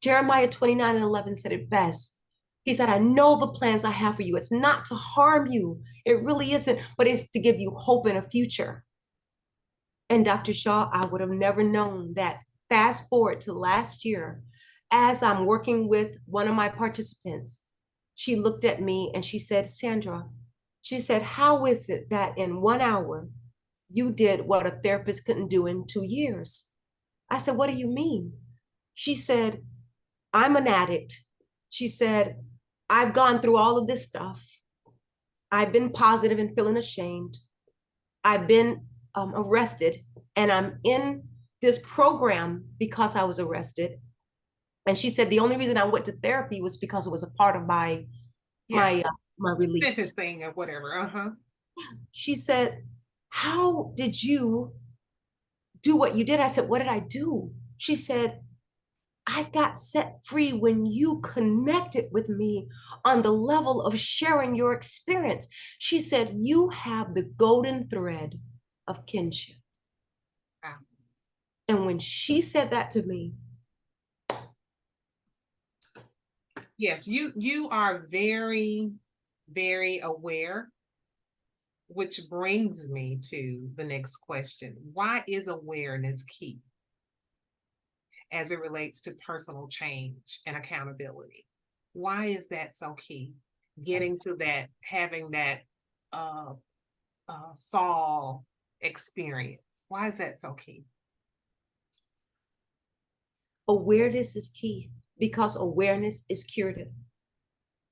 [SPEAKER 2] Jeremiah 29:11 said it best. He said, I know the plans I have for you. It's not to harm you. It really isn't, but it's to give you hope in a future. And Dr. Shaw, I would have never known that. Fast forward to last year, as I'm working with one of my participants, she looked at me and she said, Sandra, she said, how is it that in 1 hour you did what a therapist couldn't do in 2 years? I said, what do you mean? She said, I'm an addict. She said, I've gone through all of this stuff. I've been positive and feeling ashamed. I've been arrested, and I'm in this program because I was arrested. And she said the only reason I went to therapy was because it was a part of my
[SPEAKER 1] Yeah,
[SPEAKER 2] my uh, my release.
[SPEAKER 1] sentencing or whatever. Uh-huh.
[SPEAKER 2] She said, "How did you do what you did?" I said, "What did I do?" She said, "I got set free when you connected with me on the level of sharing your experience." She said, "You have the golden thread of kinship."
[SPEAKER 1] Wow.
[SPEAKER 2] And when she said that to me,
[SPEAKER 1] Yes, you are very, very aware, which brings me to the next question. Why is awareness key as it relates to personal change and accountability? Why is that so key?
[SPEAKER 2] yes,
[SPEAKER 1] Getting to that, having that uh, Saul experience. Why is that so key?
[SPEAKER 2] awareness is key because awareness is curative.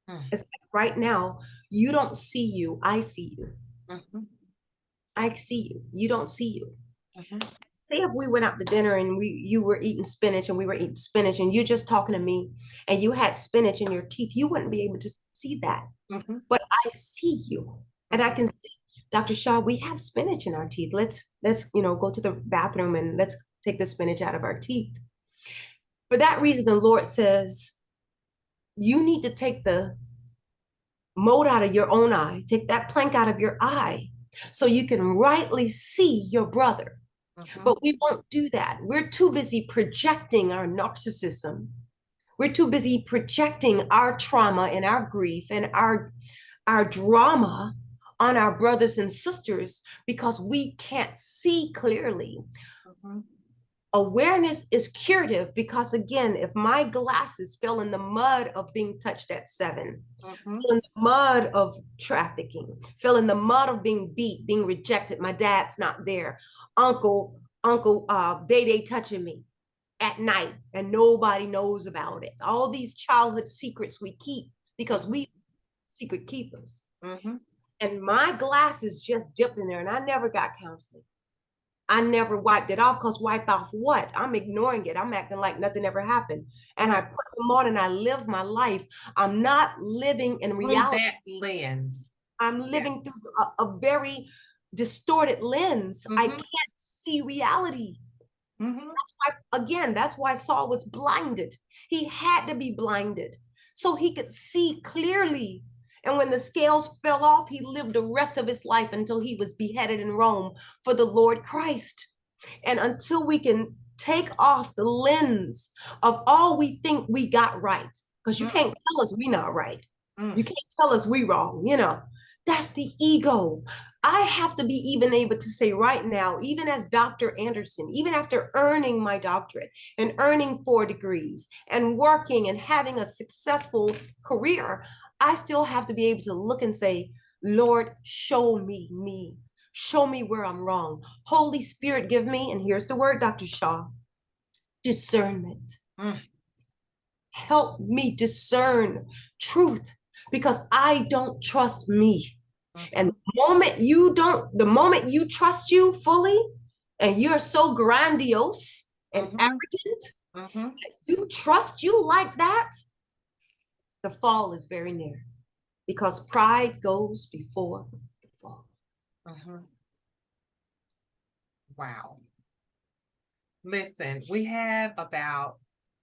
[SPEAKER 1] Mm,
[SPEAKER 2] It's like right now, you don't see you, I see you.
[SPEAKER 1] mhm,
[SPEAKER 2] I see you, you don't see you.
[SPEAKER 1] mhm,
[SPEAKER 2] Say if we went out to dinner and you were eating spinach and we were eating spinach and you're just talking to me and you had spinach in your teeth, you wouldn't be able to see that.
[SPEAKER 1] mhm,
[SPEAKER 2] But I see you. And I
[SPEAKER 1] mhm,
[SPEAKER 2] can say, Dr. Shaw, we have spinach in our teeth. Let's go to the bathroom and let's take the spinach out of our teeth. For that reason, the Lord says, you need to take the mote out of your own eye, take that plank out of your eye so you can rightly see your brother.
[SPEAKER 1] mhm,
[SPEAKER 2] But we won't do that. We're too busy projecting our narcissism. We're too busy projecting our trauma and our grief and our drama on our brothers and sisters because we can't see clearly.
[SPEAKER 1] mhm,
[SPEAKER 2] Awareness is curative because, again, if my glasses fell in the mud of being touched at 7,
[SPEAKER 1] mhm,
[SPEAKER 2] fell in the mud of trafficking, fell in the mud of being beat, being rejected, my dad's not there, uncle Day touching me at night and nobody knows about it, all these childhood secrets we keep because
[SPEAKER 1] mhm,
[SPEAKER 2] we secret keepers.
[SPEAKER 1] mhm,
[SPEAKER 2] And my glasses just dipped in there, and I never got counseling. I never wiped it off, because wipe off what? I'm ignoring it. I'm acting like nothing ever happened. And I
[SPEAKER 1] right.
[SPEAKER 2] put them on and I live my life. I'm not living in
[SPEAKER 1] Through
[SPEAKER 2] reality.
[SPEAKER 1] that lens.
[SPEAKER 2] I'm
[SPEAKER 1] Yeah.
[SPEAKER 2] living through a very distorted lens. I
[SPEAKER 1] Mhm,
[SPEAKER 2] can't see reality.
[SPEAKER 1] mhm,
[SPEAKER 2] Again, that's why Saul was blinded. He had to be blinded so he could see clearly. And when the scales fell off, he lived the rest of his life until he was beheaded in Rome for the Lord Christ. And until we can take off the lens of all we think we got right, because you
[SPEAKER 1] mm,
[SPEAKER 2] can't tell us we not right. You
[SPEAKER 1] mm,
[SPEAKER 2] can't tell us we wrong. That's the ego. I have to be even able to say right now, even as Dr. Anderson, even after earning my doctorate and earning 4 degrees and working and having a successful career, I still have to be able to look and say, Lord, show me. Show me where I'm wrong. Holy Spirit, give me, and here's the word, Dr. Shaw, discernment.
[SPEAKER 1] Mm.
[SPEAKER 2] Help me discern truth because I don't trust me. And the moment you trust you fully, and you're so grandiose and arrogant, you trust you like that, the fall is very near because pride goes before the fall.
[SPEAKER 1] Wow. Listen, we have about,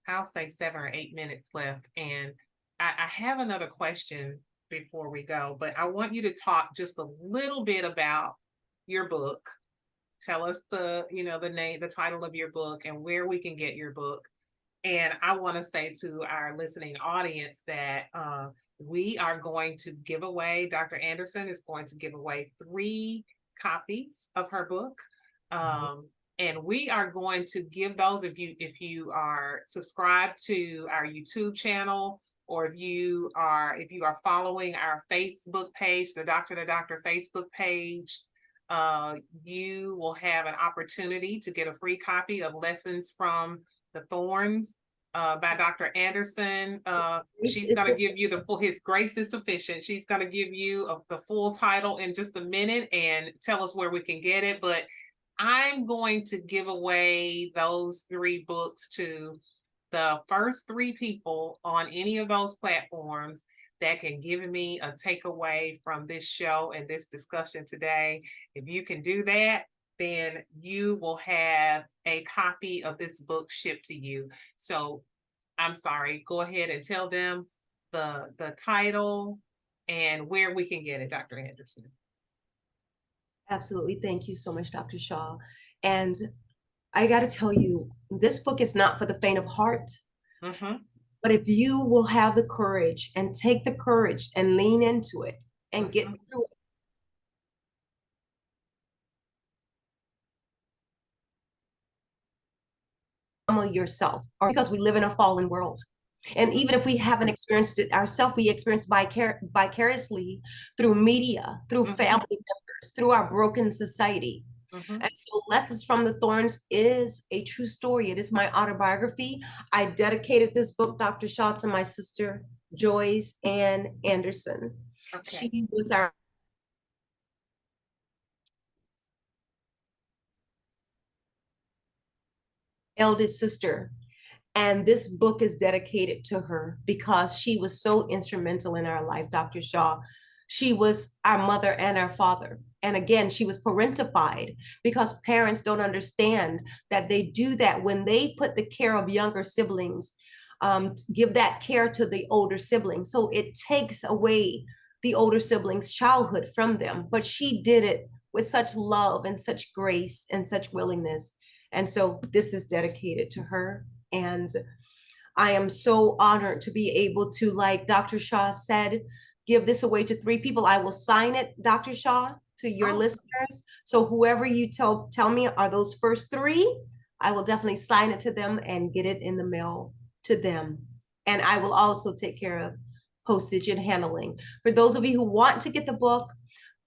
[SPEAKER 1] I'll say 7 or 8 minutes left, and I have another question before we go, but I want you to talk just a little bit about your book. Tell us the name, the title of your book, and where we can get your book. And I want to say to our listening audience that we are going to give away, Dr. Anderson is going to give away 3 copies of her book. And we are going to give those, if you are subscribed to our YouTube channel, or if you are following our Facebook page, the Doctor2Doctor Facebook page, you will have an opportunity to get a free copy of Lessons from the Thorns by Dr. Anderson. She's going to give you His Grace is Sufficient. She's going to give you the full title in just a minute and tell us where we can get it. But I'm going to give away those 3 books to the first 3 people on any of those platforms that can give me a takeaway from this show and this discussion today. If you can do that, then you will have a copy of this book shipped to you. So I'm sorry, go ahead and tell them the title and where we can get it, Dr. Anderson.
[SPEAKER 2] Absolutely. Thank you so much, Dr. Shaw. And I got to tell you, this book is not for the faint of heart. But if you will have the courage and take the courage and lean into it and get through it yourself, or because we live in a fallen world. And even if we haven't experienced it ourselves, we experience vicariously through media, through family members, through our broken society. And so Lessons from the Thorns is a true story. It is my autobiography. I dedicated this book, Dr. Shaw, to my sister, Joyce Ann Anderson.
[SPEAKER 1] Okay.
[SPEAKER 2] She was our eldest sister. And this book is dedicated to her because she was so instrumental in our life, Dr. Shaw. She was our mother and our father. And again, she was parentified because parents don't understand that they do that when they put the care of younger siblings, give that care to the older siblings. So it takes away the older siblings' childhood from them. But she did it with such love and such grace and such willingness. And so this is dedicated to her. And I am so honored to be able to, like Dr. Shaw said, give this away to 3 people. I will sign it, Dr. Shaw, to your listeners. So whoever you tell me are those first 3, I will definitely sign it to them and get it in the mail to them. And I will also take care of postage and handling. For those of you who want to get the book,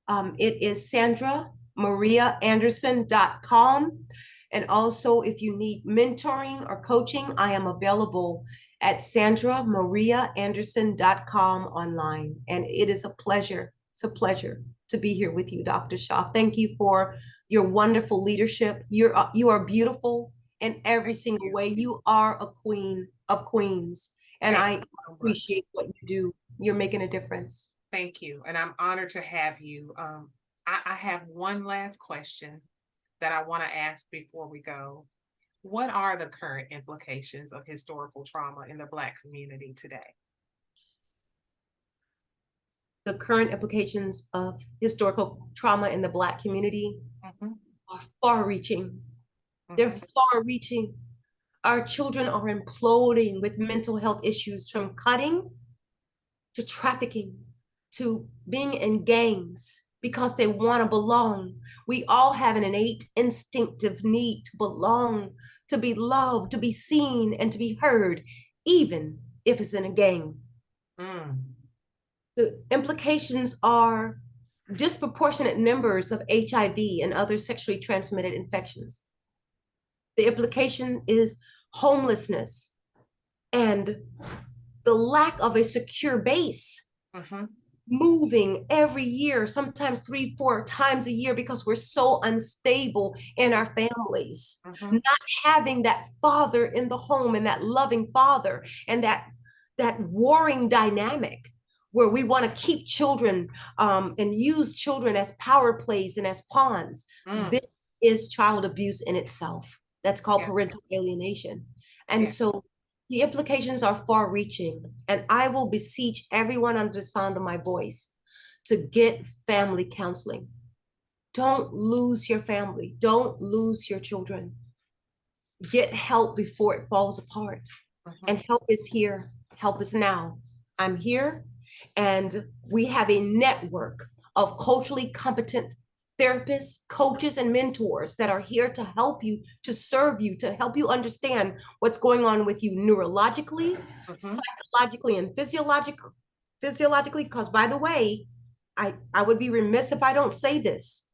[SPEAKER 2] it is SandraMariaAnderson.com. And also, if you need mentoring or coaching, I am available at SandraMariaAnderson.com online. And it is a pleasure. It's a pleasure to be here with you, Dr. Shaw. Thank you for your wonderful leadership. You are beautiful in every single way. You are a queen of queens. And I appreciate what you do. You're making a difference.
[SPEAKER 1] Thank you. And I'm honored to have you. I have one last question that I want to ask before we go. What are the current implications of historical trauma in the Black community today?
[SPEAKER 2] The current implications of historical trauma in the Black community are far-reaching. They're far-reaching. Our children are imploding with mental health issues, from cutting to trafficking to being in gangs because they want to belong. We all have an innate instinctive need to belong, to be loved, to be seen, and to be heard, even if it's in a gang. The implications are disproportionate numbers of HIV and other sexually transmitted infections. The implication is homelessness and the lack of a secure base. Moving every year, sometimes 3-4 times a year, because we're so unstable in our families. Not having that father in the home, and that loving father, and that warring dynamic where we want to keep children and use children as power plays and as pawns. This is child abuse in itself. That's called parental alienation. And so the implications are far reaching, and I will beseech everyone under the sound of my voice to get family counseling. Don't lose your family. Don't lose your children. Get help before it falls apart. And help is here. Help is now. I'm here, and we have a network of culturally competent therapists, coaches, and mentors that are here to help you, to serve you, to help you understand what's going on with you neurologically, psychologically, and physiologically. Because, by the way, I would be remiss if I don't say this.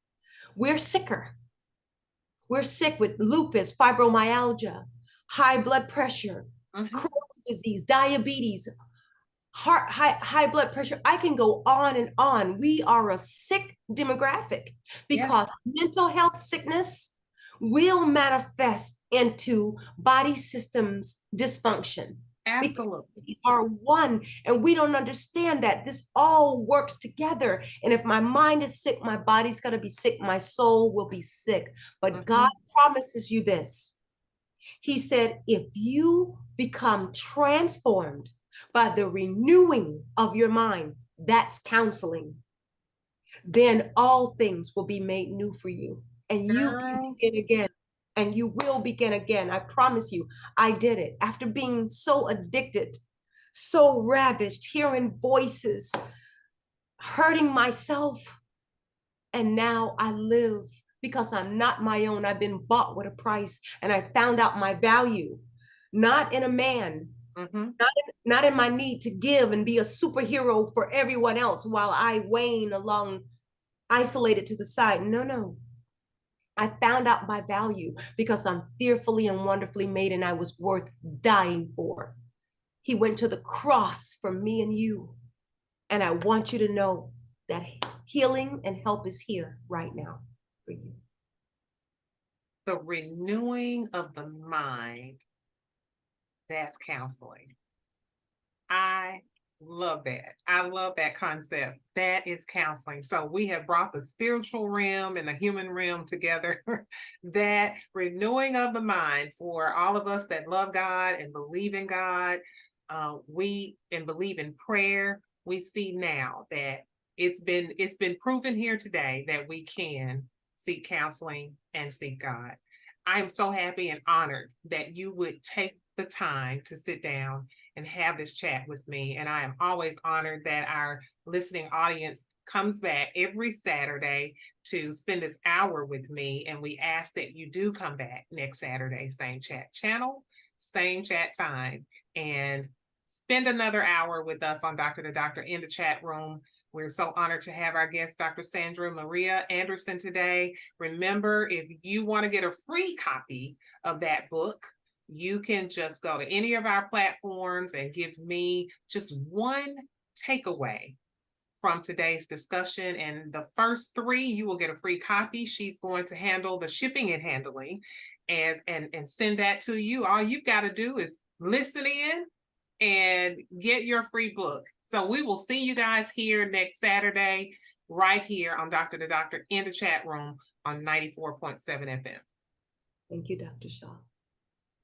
[SPEAKER 2] We're sicker. We're sick with lupus, fibromyalgia, high blood pressure, Crohn's disease, diabetes, high blood pressure. I can go on and on. We are a sick demographic because mental health sickness will manifest into body systems dysfunction.
[SPEAKER 1] Absolutely.
[SPEAKER 2] We are one, and we don't understand that this all works together. And if my mind is sick, my body's going to be sick, my soul will be sick. But God promises you this. He said, if you become transformed by the renewing of your mind, that's counseling, then all things will be made new for you. And you can begin again. And you will begin again. I promise you, I did it. After being so addicted, so ravished, hearing voices, hurting myself. And now I live because I'm not my own. I've been bought with a price, and I found out my value, not in a man, not in my need to give and be a superhero for everyone else while I wane along, isolated to the side. No. I found out my value because I'm fearfully and wonderfully made, and I was worth dying for. He went to the cross for me and you. And I want you to know that healing and help is here right now for you.
[SPEAKER 1] The renewing of the mind, that's counseling. I love that. I love that concept. That is counseling. So we have brought the spiritual realm and the human realm together. That renewing of the mind for all of us that love God and believe in God, we believe in prayer. We see now that it's been proven here today that we can seek counseling and seek God. I am so happy and honored that you would take the time to sit down and have this chat with me. And I am always honored that our listening audience comes back every Saturday to spend this hour with me. And we ask that you do come back next Saturday, same chat channel, same chat time, and spend another hour with us on Doctor2Doctor in the chat room. We're so honored to have our guest, Dr. Sandra Maria Anderson, today. Remember, if you want to get a free copy of that book, you can just go to any of our platforms and give me just one takeaway from today's discussion. And the first 3, you will get a free copy. She's going to handle the shipping and handling and send that to you. All you've got to do is listen in and get your free book. So we will see you guys here next Saturday, right here on Doctor2Doctor in the chat room on 94.7 FM.
[SPEAKER 2] Thank you, Dr. Shaw.